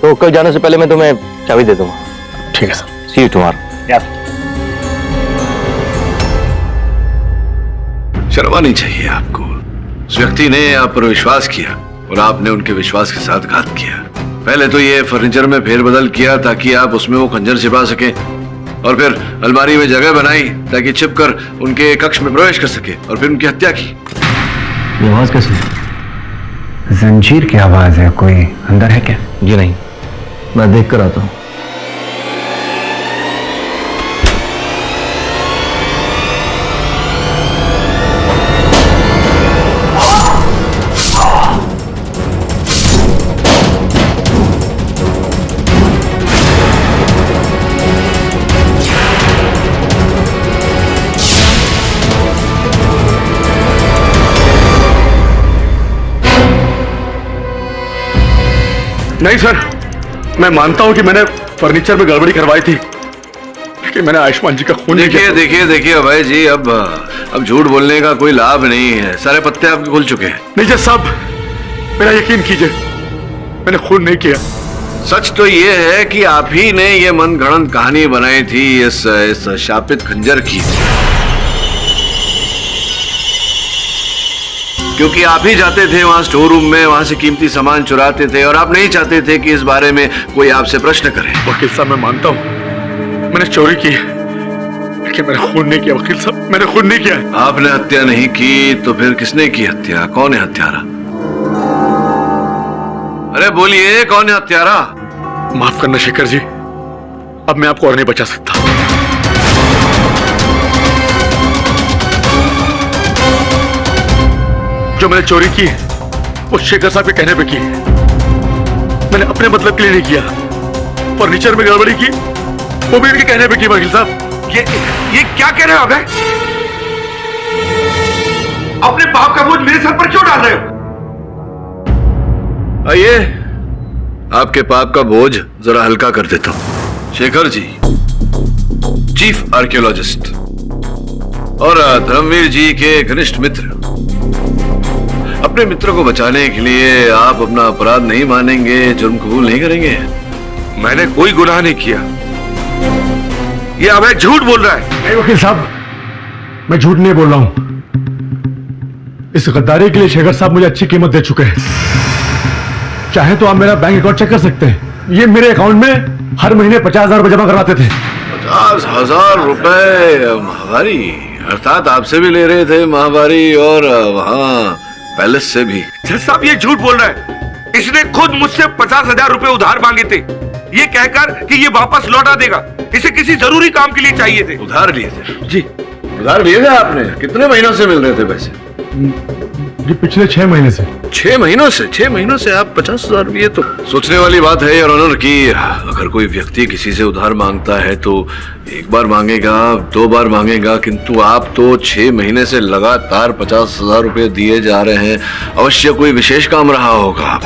तो कल जाने से पहले मैं तुम्हें चाबी दे दूंगा। ठीक है sir. See you tomorrow. Yes. शर्म आनी चाहिए आपको। उस व्यक्ति ने आप पर विश्वास किया और आपने उनके विश्वास के साथ घात किया। पहले तो ये फर्नीचर में फेरबदल किया ताकि आप उसमें वो खंजर छिपा सके, और फिर अलमारी में जगह बनाई ताकि छिपकर उनके कक्ष में प्रवेश कर सके, और फिर उनकी हत्या की। ये आवाज कैसी? जंजीर की आवाज है। कोई अंदर है क्या? जी नहीं, मैं देख कर आता हूँ। नहीं सर, मैं मानता हूं कि मैंने फर्नीचर में गड़बड़ी करवाई थी, लेकिन मैंने आयुष्मान जी का खून नहीं किया। देखिए अभय जी, अब झूठ बोलने का कोई लाभ नहीं है, सारे पत्ते आपके खुल चुके हैं। नहीं जज साहब, मेरा यकीन कीजिए, मैंने खून नहीं किया। सच तो ये है कि आप ही ने ये मनगढ़ंत कहानी बनाई थी इस शापित खंजर की, क्योंकि आप ही जाते थे वहां स्टोर रूम में, वहां से कीमती सामान चुराते थे और आप नहीं चाहते थे कि इस बारे में कोई आपसे प्रश्न करे। वकील साहब, मैं मानता हूं मैंने चोरी की, लेकिन मैंने खून नहीं किया। वकील साहब, मैंने खून नहीं किया। आपने हत्या नहीं की तो फिर किसने की हत्या? कौन है हत्यारा? अरे बोलिए, कौन है हत्यारा? माफ करना शेखर जी, अब मैं आपको और नहीं बचा सकता। जो मैंने चोरी की वो शेखर साहब के कहने पे की, मैंने अपने मतलब के लिए नहीं किया। फर्नीचर में गड़बड़ी की वो भी इनके कहने पे की। वकील साहब, ये क्या कह रहे हो अबे? अपने बाप का बोझ मेरे सर पर क्यों डाल रहे हो? आइए, आपके पाप का बोझ जरा हल्का कर देता हूं। शेखर जी, चीफ आर्कियोलॉजिस्ट और धर्मवीर जी के घनिष्ठ मित्र, अपने मित्र को बचाने के लिए आप अपना अपराध नहीं मानेंगे, जुर्म कबूल नहीं करेंगे? मैंने कोई गुनाह नहीं किया, ये अभय झूठ बोल रहा है। नहीं वकील साहब, मैं झूठ नहीं बोल रहा हूं। इस गद्दारी के लिए शेखर साहब मुझे अच्छी कीमत दे चुके हैं। चाहे तो आप मेरा बैंक अकाउंट चेक कर सकते हैं। ये मेरे अकाउंट में हर महीने 50,000 रुपए जमा करवाते थे। 50,000 रुपए माहवारी? अर्थात आपसे भी ले रहे थे माहवारी और वहां पैलेस से भी? जज साहब, ये झूठ बोल रहा है। इसने खुद मुझसे 50,000 रुपए उधार मांगे थे, ये कहकर कि ये वापस लौटा देगा। इसे किसी जरूरी काम के लिए चाहिए थे। उधार लिए थे? जी। उधार लिए थे आपने? कितने महीनों से मिल रहे थे पैसे? जी पिछले 6 महीने से। 6 महीनों से? 6 महीनों से आप 50,000 रुपये? तो सोचने वाली बात है योर ऑनर की अगर कोई व्यक्ति किसी से उधार मांगता है तो एक बार मांगेगा, 2 बार मांगेगा, किंतु आप तो 6 महीने से लगातार 50,000 रुपये दिए जा रहे हैं। अवश्य कोई विशेष काम रहा होगा।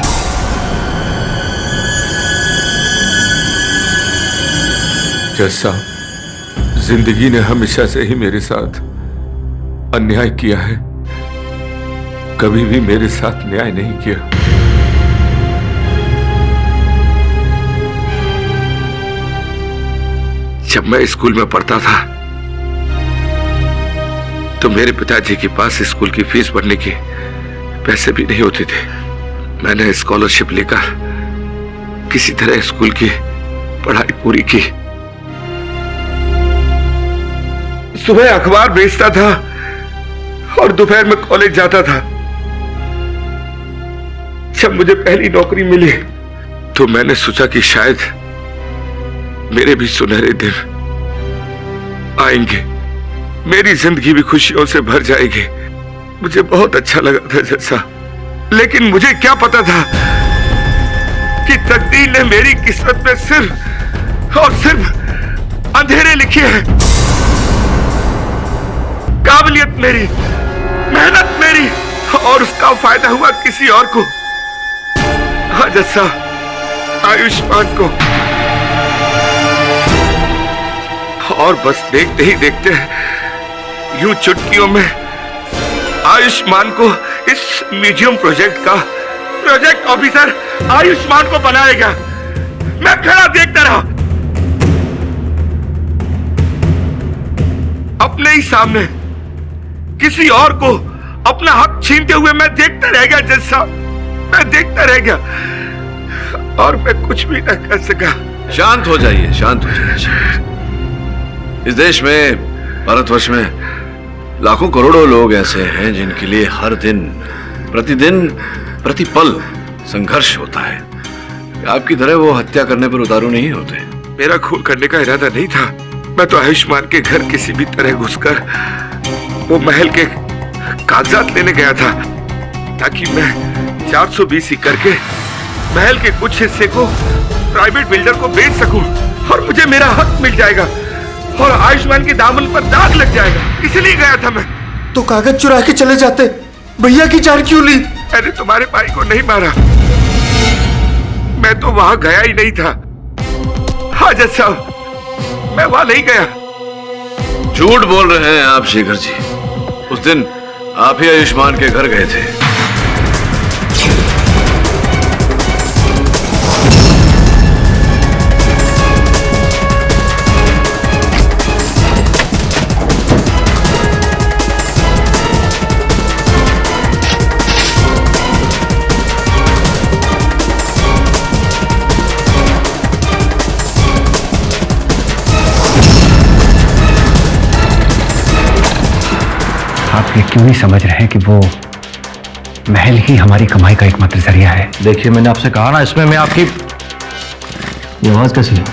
जज साहब, जिंदगी ने हमेशा से ही मेरे साथ अन्याय किया है, कभी भी मेरे साथ न्याय नहीं किया। जब मैं स्कूल में पढ़ता था तो मेरे पिताजी के पास स्कूल की फीस भरने के पैसे भी नहीं होते थे। मैंने स्कॉलरशिप लेकर किसी तरह स्कूल की पढ़ाई पूरी की। सुबह अखबार बेचता था और दोपहर में कॉलेज जाता था। जब मुझे पहली नौकरी मिली तो मैंने सोचा कि शायद मेरे भी सुनहरे दिन आएंगे, मेरी जिंदगी भी खुशियों से भर जाएगी। मुझे बहुत अच्छा लगा था जैसा, लेकिन मुझे क्या पता था कि तकदीर ने मेरी किस्मत में सिर्फ और सिर्फ अंधेरे लिखे हैं। काबिलियत मेरी, मेहनत मेरी, और उसका फायदा हुआ किसी और को। हाँ जैसा आयुष्मान को। और बस देखते ही देखते यूं चुटकियों में आयुष्मान को इस म्यूजियम प्रोजेक्ट का प्रोजेक्ट ऑफिसर आयुष्मान को बनाया गया। मैं खड़ा देखता रहा, अपने ही सामने किसी और को अपना हक छीनते हुए मैं देखता रह गया। जैसा मैं देखता रह गया और मैं कुछ भी न कर सका। शांत हो जाइए, शांत हो जाइए। इस देश में, भारतवर्ष में लाखों करोड़ों लोग ऐसे हैं जिनके लिए हर दिन, प्रतिदिन, प्रतिपल संघर्ष होता है। आपकी तरह वो हत्या करने पर उतारू नहीं होते। मेरा खून करने का इरादा नहीं था। मैं तो आयुष्मान के घर किसी भी तरह घुसकर वो महल के कागजात लेने गया था ताकि मैं 420 करके महल के कुछ हिस्से को प्राइवेट बिल्डर को बेच सकूं और मुझे मेरा हक मिल जाएगा और आयुष्मान के दामन पर दाग लग जाएगा। इसलिए गया था मैं। तो कागज चुरा के चले जाते, भैया की जान क्यों ली? मैंने तुम्हारे भाई को नहीं मारा, मैं तो वहां गया ही नहीं था। हाँ जज साहब, मैं वहां नहीं गया। झूठ बोल रहे हैं आप शेखर जी। उस दिन आप ही आयुष्मान के घर गए थे। आप ये क्यों नहीं समझ रहे कि वो महल ही हमारी कमाई का एकमात्र जरिया है? देखिए, मैंने आपसे कहा ना, इसमें मैं आपकी ये आवाज कैसी है?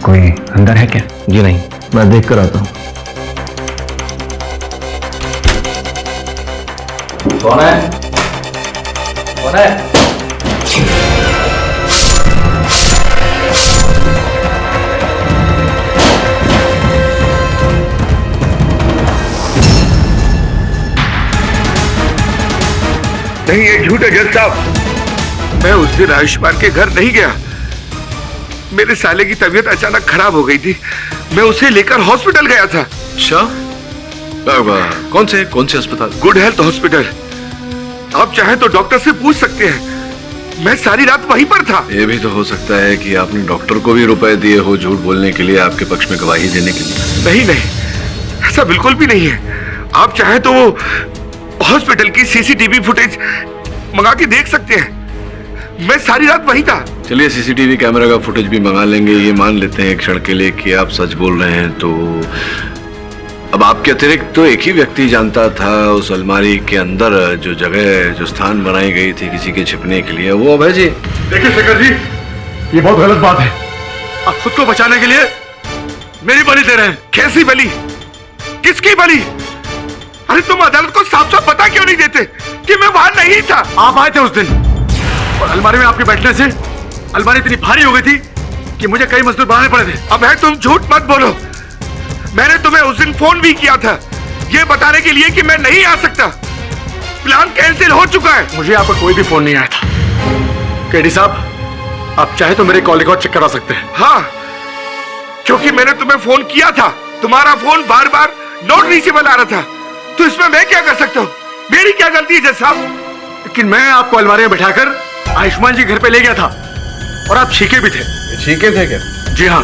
कोई अंदर है क्या? जी नहीं, मैं देख कर आता हूं। कौन है? कौन है? नहीं, ये झूठ है जज साहब। मैं उस दिन आयुष्मान के घर नहीं गया। मेरे साले की तबीयत अचानक खराब हो गई थी, मैं उसे लेकर हॉस्पिटल गया था। अच्छा, कौन से अस्पताल? Good health hospital. आप चाहे तो डॉक्टर से पूछ सकते हैं। मैं सारी रात वहीं पर था। ये भी तो हो सकता है कि आपने डॉक्टर को भी रुपए दिए हो झूठ बोलने के लिए, आपके पक्ष में गवाही देने के लिए। नहीं नहीं, ऐसा बिल्कुल भी नहीं है। आप चाहे तो वो हॉस्पिटल की सीसीटीवी फुटेज मंगा के देख सकते हैं। मैं सारी रात वहीं था। चलिए सीसीटीवी कैमरा का फुटेज भी मंगा लेंगे। ये मान लेते हैं एक क्षण के लिए कि आप सच बोल रहे हैं, तो अब आपके अतिरिक्त तो एक ही व्यक्ति जानता था उस अलमारी के अंदर जो जगह, जो स्थान बनाई गई थी किसी के छिपने के लिए, वो अभय जी। देखिए शेखर जी, ये बहुत गलत बात है। आप खुद को बचाने के लिए मेरी बलि दे रहे हैं। कैसी बलि? किसकी बलि? अरे तुम अदालत को साफ साफ बता क्यों नहीं देते कि मैं वहां नहीं था? आप आए थे उस दिन और अलमारी में आपके बैठने से अलमारी इतनी भारी हो गई थी कि मुझे कई मजदूर बनाने पड़े थे। अब है, तुम झूठ मत बोलो। मैंने तुम्हें उस दिन फोन भी किया था ये बताने के लिए कि मैं नहीं आ सकता। प्लान कैंसिल हो चुका है। मुझे आपका कोई भी फोन नहीं आया था। केडी साहब, आप चाहे तो मेरे कॉल रिकॉर्ड चेक करा सकते हैं। हाँ, क्योंकि मैंने तुम्हें फोन किया था। तुम्हारा फोन बार बार नॉट रीचेबल आ रहा था, तो इसमें मैं क्या कर सकता हूँ? मेरी क्या गलती है जज साहब? लेकिन मैं आपको अलमारी में बिठाकर आयुष्मान जी घर पे ले गया था और आप छीके भी थे। छीके थे क्या? जी हाँ,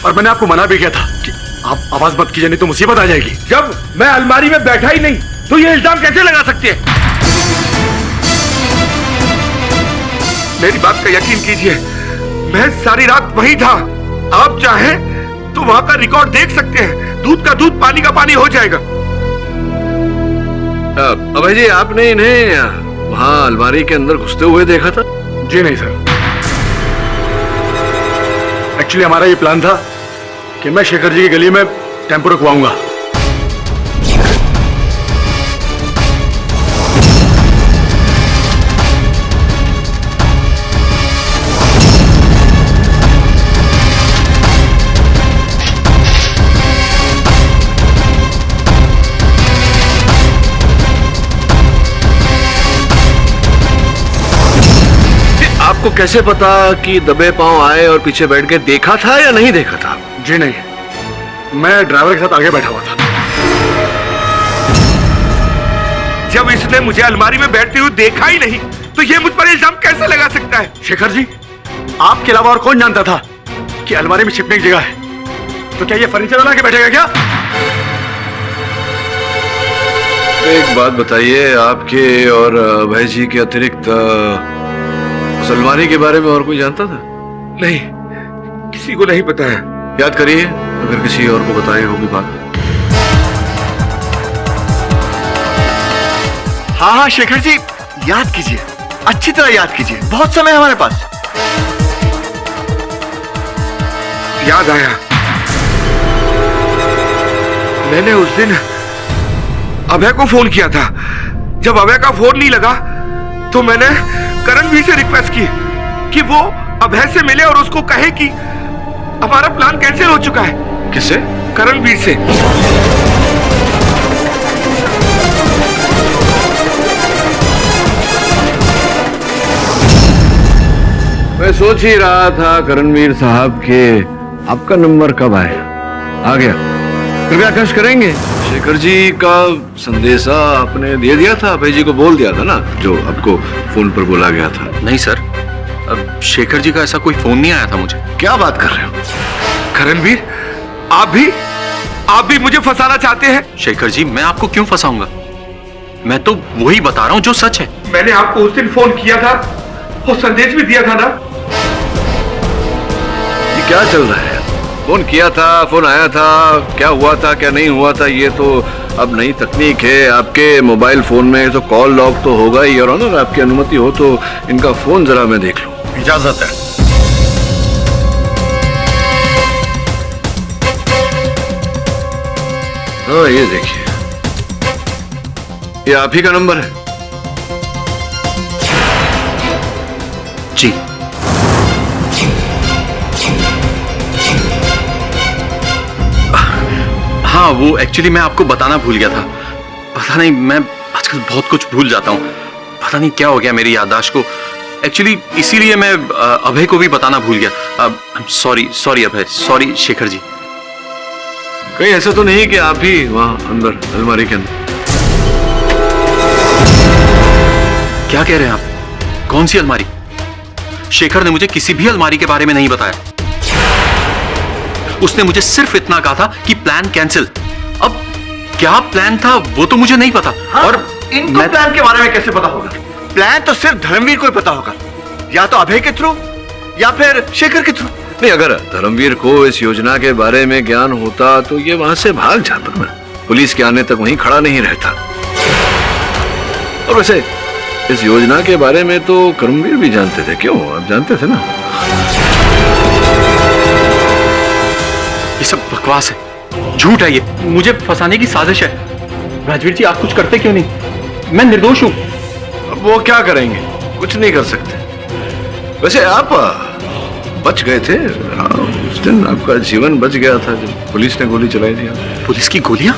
और मैंने आपको मना भी किया था कि आप आवाज मत कीजिए, नहीं तो मुसीबत आ जाएगी। जब मैं अलमारी में बैठा ही नहीं तो ये इल्जाम कैसे लगा सकते हैं? मेरी बात का यकीन कीजिए, मैं सारी रात वहीं था। आप चाहे तो वहां का रिकॉर्ड देख सकते हैं। दूध का दूध, पानी का पानी हो जाएगा। अभय जी, आपने इन्हें वहां अलमारी के अंदर घुसते हुए देखा था? जी नहीं सर, एक्चुअली हमारा ये प्लान था कि मैं शेखर जी की गली में टेम्पो रुकवाऊंगा। आपको कैसे पता कि दबे पांव आए और पीछे बैठ के देखा था या नहीं देखा था? जी नहीं, मैं ड्राइवर के साथ आगे बैठा हुआ था। जब इसने मुझे अलमारी में बैठते हुए देखा ही नहीं तो ये मुझ पर इल्जाम कैसे लगा सकता है? शेखर जी, आपके अलावा और कौन जानता था कि अलमारी में छिपने की जगह है? तो क्या ये फर्नीचर वाला के बैठेगा क्या? एक बात बताइए, आपके और अभय जी के अतिरिक्त उस अलमारी के बारे में और कोई जानता था? नहीं, किसी को नहीं पता है। याद करिए, अगर किसी और को बताए होगी बात। हाँ हाँ शेखर जी, याद कीजिए, अच्छी तरह याद कीजिए, बहुत समय है हमारे पास। याद आया, मैंने उस दिन अभय को फोन किया था। जब अभय का फोन नहीं लगा तो मैंने करणवीर से रिक्वेस्ट की कि वो अभय से मिले और उसको कहे कि हमारा प्लान कैंसिल हो चुका है। किससे? करणवीर से। मैं सोच ही रहा था करणवीर साहब के आपका नंबर कब आया। आ गया, कृपया कष्ट करेंगे। शेखर जी का संदेशा आपने दे दिया था, अभय जी को बोल दिया था ना, जो आपको फोन पर बोला गया था। नहीं सर, अब शेखर जी का ऐसा कोई फोन नहीं आया था मुझे। क्या बात कर रहे हो? करणवीर, आप भी मुझे फंसाना चाहते हैं? शेखर जी, मैं आपको क्यों फंसाऊंगा? मैं तो वही बता रहा हूं जो सच है। मैंने आपको उस दिन फोन किया था और संदेश भी दिया था ना। ये क्या चल रहा है? फोन किया था, फोन आया था, क्या हुआ था क्या नहीं हुआ था, ये तो अब नई तकनीक है। आपके मोबाइल फोन में तो कॉल लॉग तो होगा ही, और ऑनर आपकी अनुमति हो तो इनका फोन जरा मैं देख लूं। इजाजत है। हाँ, ये देखिए, ये आप ही का नंबर है? जी। हाँ, वो एक्चुअली मैं आपको बताना भूल गया था। पता नहीं, मैं आजकल बहुत कुछ भूल जाता हूँ। पता नहीं क्या हो गया मेरी याददाश्त को। एक्चुअली इसीलिए मैं अभय को भी बताना भूल गया। सॉरी अभय, सॉरी शेखर जी। कहीं ऐसा तो नहीं कि आप ही वहां अंदर अलमारी के अंदर? क्या कह रहे हैं आप? कौन सी अलमारी? शेखर ने मुझे किसी भी अलमारी के बारे में नहीं बताया। उसने मुझे सिर्फ इतना कहा था कि प्लान कैंसिल। अब क्या प्लान था वो तो मुझे नहीं पता। हाँ, और इनको प्लान के बारे में कैसे पता होगा? प्लान तो सिर्फ धर्मवीर को ही पता होगा, या तो अभय के थ्रू या फिर शेखर के थ्रू। नहीं, अगर धर्मवीर को इस योजना के बारे में ज्ञान होता तो ये वहां से भाग जाता ना, पुलिस के आने तक वहीं खड़ा नहीं रहता। और वैसे इस योजना के बारे में तो कर्मवीर भी जानते थे। क्यों, आप जानते थे ना? ये सब बकवास है, झूठ है, ये मुझे फंसाने की साजिश है। राजवीर जी, आप कुछ करते क्यों नहीं? मैं निर्दोष हूं। अब वो क्या करेंगे, कुछ नहीं कर सकते। वैसे आप बच गए थे, उस दिन आपका जीवन बच गया था जब पुलिस ने गोली चलाई थी। पुलिस की गोलियां?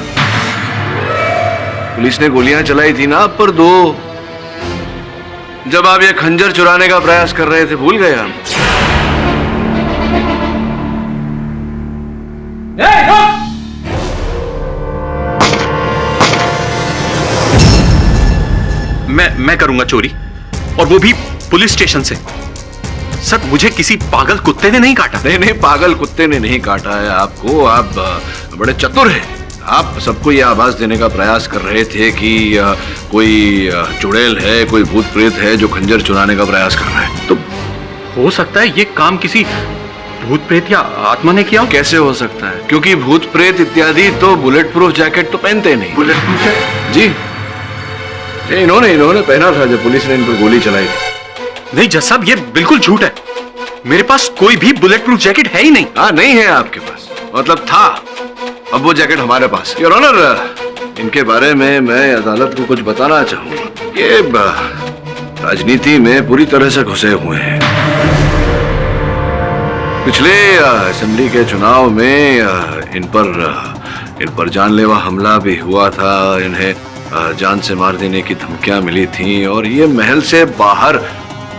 पुलिस ने गोलियां चलाई थी ना आप पर, 2, जब आप ये खंजर चुराने का प्रयास कर रहे थे। भूल गए आप? मैं करूंगा चोरी, और वो भी पुलिस स्टेशन से। सर, मुझे किसी पागल कुत्ते ने नहीं काटा। नहीं, पागल कुत्ते ने नहीं काटा है आपको। आप बड़े चतुर हैं। आप सबको ये आभास देने का प्रयास कर रहे थे कि कोई चुड़ैल है, कोई भूत प्रेत है जो खंजर चुराने का प्रयास कर रहा है। तो हो सकता है ये काम किसी भूत प्रेत या आत्मा ने किया। कैसे हो सकता है? क्योंकि भूत प्रेत इत्यादि तो बुलेट प्रूफ जैकेट तो पहनते नहीं। Bullet proof jacket? जी, इन्होंने पहना था जब पुलिस ने इन पर गोली चलाई थी। नहीं जज साहब, ये बिल्कुल झूठ है। मेरे पास कोई भी बुलेट प्रूफ जैकेट है ही नहीं। हाँ, नहीं है आपके पास, मतलब था। अब वो जैकेट हमारे पास। योर ऑनर, इनके बारे में मैं अदालत को कुछ बताना चाहूंगा। ये राजनीति में पूरी तरह से घुसे हुए हैं। पिछले असेंबली के चुनाव में इन पर जानलेवा हमला भी हुआ था। इन्हें जान से मार देने की धमकियां मिली थी, और ये महल से बाहर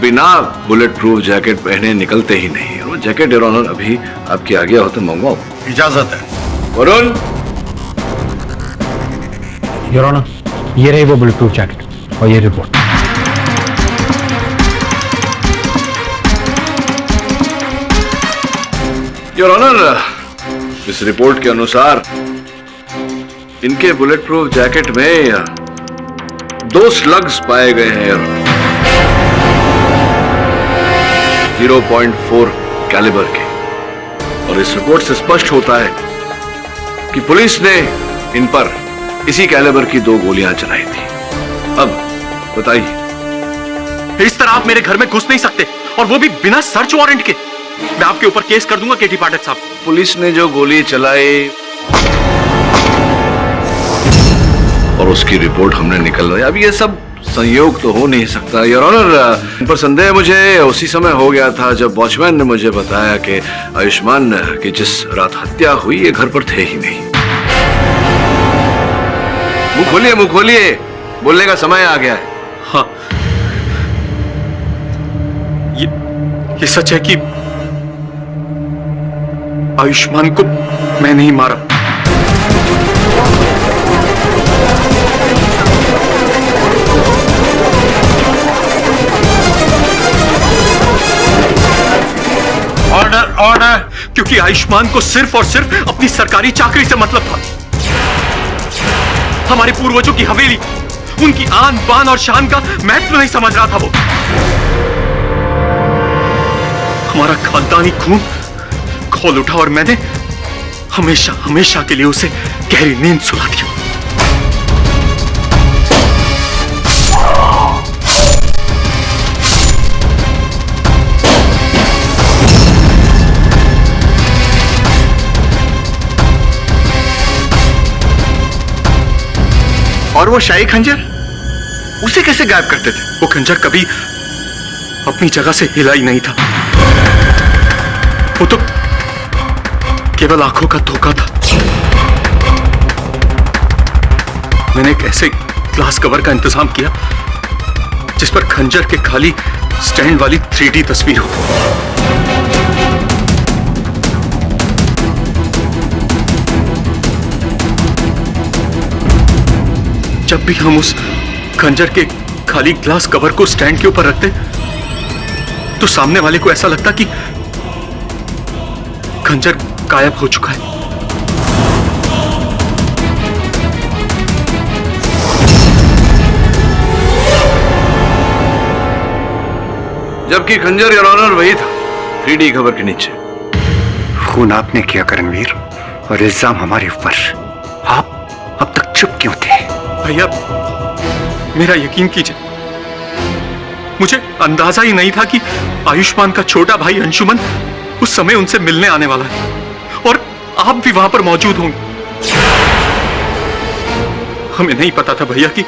बिना बुलेट प्रूफ जैकेट पहने निकलते ही नहीं। वो जैकेट योर ऑनर अभी आपकी आज्ञा हो तो मंगवाओ। इजाजत है। वरुण, योर ऑनर, ये रही वो बुलेट प्रूफ जैकेट और ये रिपोर्ट। योर ऑनर, इस रिपोर्ट के अनुसार इनके बुलेट प्रूफ जैकेट में 2 स्लग्स पाए गए हैं। 0.4 कैलिबर के। और इस रिपोर्ट से स्पष्ट होता है कि पुलिस ने इन पर इसी कैलिबर की 2 गोलियां चलाई थी। अब बताइए। इस तरह आप मेरे घर में घुस नहीं सकते, और वो भी बिना सर्च वारंट के। मैं आपके ऊपर केस कर दूंगा केटी पाठक साहब। पुलिस ने जो गोली चलाई और उसकी रिपोर्ट हमने निकलवाई, अब ये सब संयोग तो हो नहीं सकता। योर ऑनर, इन पर संदेह मुझे उसी समय हो गया था जब वॉचमैन ने मुझे बताया कि आयुष्मान की जिस रात हत्या हुई ये घर पर थे ही नहीं। मुंह खोलिए, बोलने का समय आ गया है। हाँ, ये सच है कि आयुष्मान को मैं नहीं मारा। Order order. क्योंकि आयुष्मान को सिर्फ और सिर्फ अपनी सरकारी चाकरी से मतलब था। हमारे पूर्वजों की हवेली, उनकी आन बान और शान का महत्व नहीं समझ रहा था वो। हमारा खानदानी खून खोल उठा और मैंने हमेशा हमेशा के लिए उसे गहरी नींद सुला दी। और वो शाही खंजर, उसे कैसे गायब करते थे? वो खंजर कभी अपनी जगह से हिला ही नहीं था। वो तो केवल आंखों का धोखा था। मैंने एक ऐसे ग्लास कवर का इंतजाम किया जिस पर खंजर के खाली स्टैंड वाली 3D तस्वीर हो। जब भी हम उस खंजर के खाली ग्लास कवर को स्टैंड के ऊपर रखते तो सामने वाले को ऐसा लगता कि खंजर गायब हो चुका है। जबकि खंजर योर ऑनर वही था, 3D कवर के नीचे। खून आपने किया करणवीर, और इल्जाम हमारे ऊपर। आप अब तक चुप क्यों थे? भैया मेरा यकीन कीजिए, मुझे अंदाजा ही नहीं था कि आयुष्मान का छोटा भाई अंशुमन उस समय उनसे मिलने आने वाला है और आप भी वहां पर मौजूद होंगे। हमें नहीं पता था भैया कि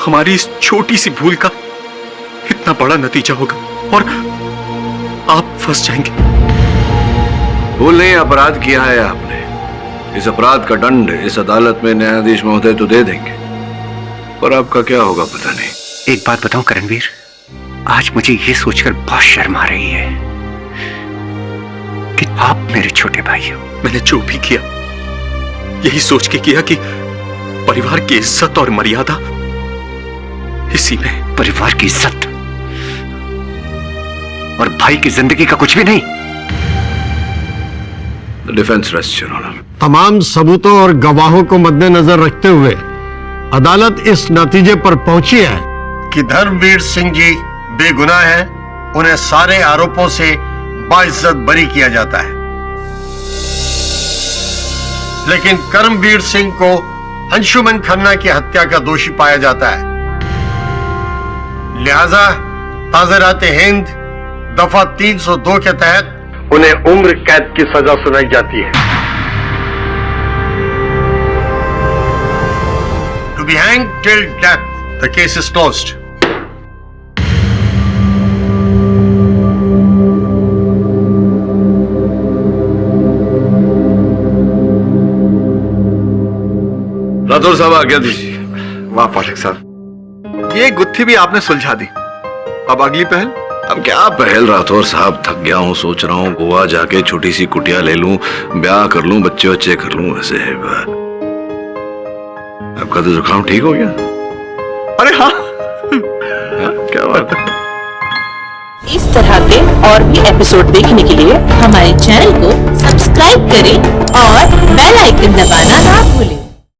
हमारी इस छोटी सी भूल का इतना बड़ा नतीजा होगा और आप फंस जाएंगे। भूल नहीं, अपराध किया है आपने। इस अपराध का दंड इस अदालत में न्यायाधीश महोदय तो दे देंगे, पर आपका क्या होगा पता नहीं। एक बात बताऊं करणवीर, आज मुझे ये सोचकर बहुत शर्म आ रही है कि आप मेरे छोटे भाई हो। मैंने जो भी किया यही सोच के किया कि परिवार की इज्जत और मर्यादा इसी में। परिवार की इज्जत और भाई की जिंदगी का कुछ भी नहीं। Defence rest your honour. तमाम सबूतों और गवाहों को मद्देनजर रखते हुए अदालत इस नतीजे पर पहुंची है कि धर्मवीर सिंह जी बेगुनाह हैं। उन्हें सारे आरोपों से बाइज्जत बरी किया जाता है, लेकिन कर्मवीर सिंह को अंशुमन खन्ना की हत्या का दोषी पाया जाता है। लिहाजा ताज़रात हिंद दफा 302 के तहत उन्हें उम्र कैद की सजा सुनाई जाती है। To be hanged till death. The case is closed. Rathore साहब आज्ञा दीजिए। वाह पाठक साहब, ये गुत्थी भी आपने सुलझा दी। अब अगली पहल? अब क्या पहल राठौर साहब, थक गया हूँ। सोच रहा हूँ गोवा जाके छोटी सी कुटिया ले लूं, ब्याह कर लूं, बच्चे बच्चे कर लूं। ऐसे है आपका तो जुकाम ठीक हो गया? अरे हाँ, क्या बात है। इस तरह के और भी एपिसोड देखने के लिए हमारे चैनल को सब्सक्राइब करें और बेल आइकन दबाना ना भूलें।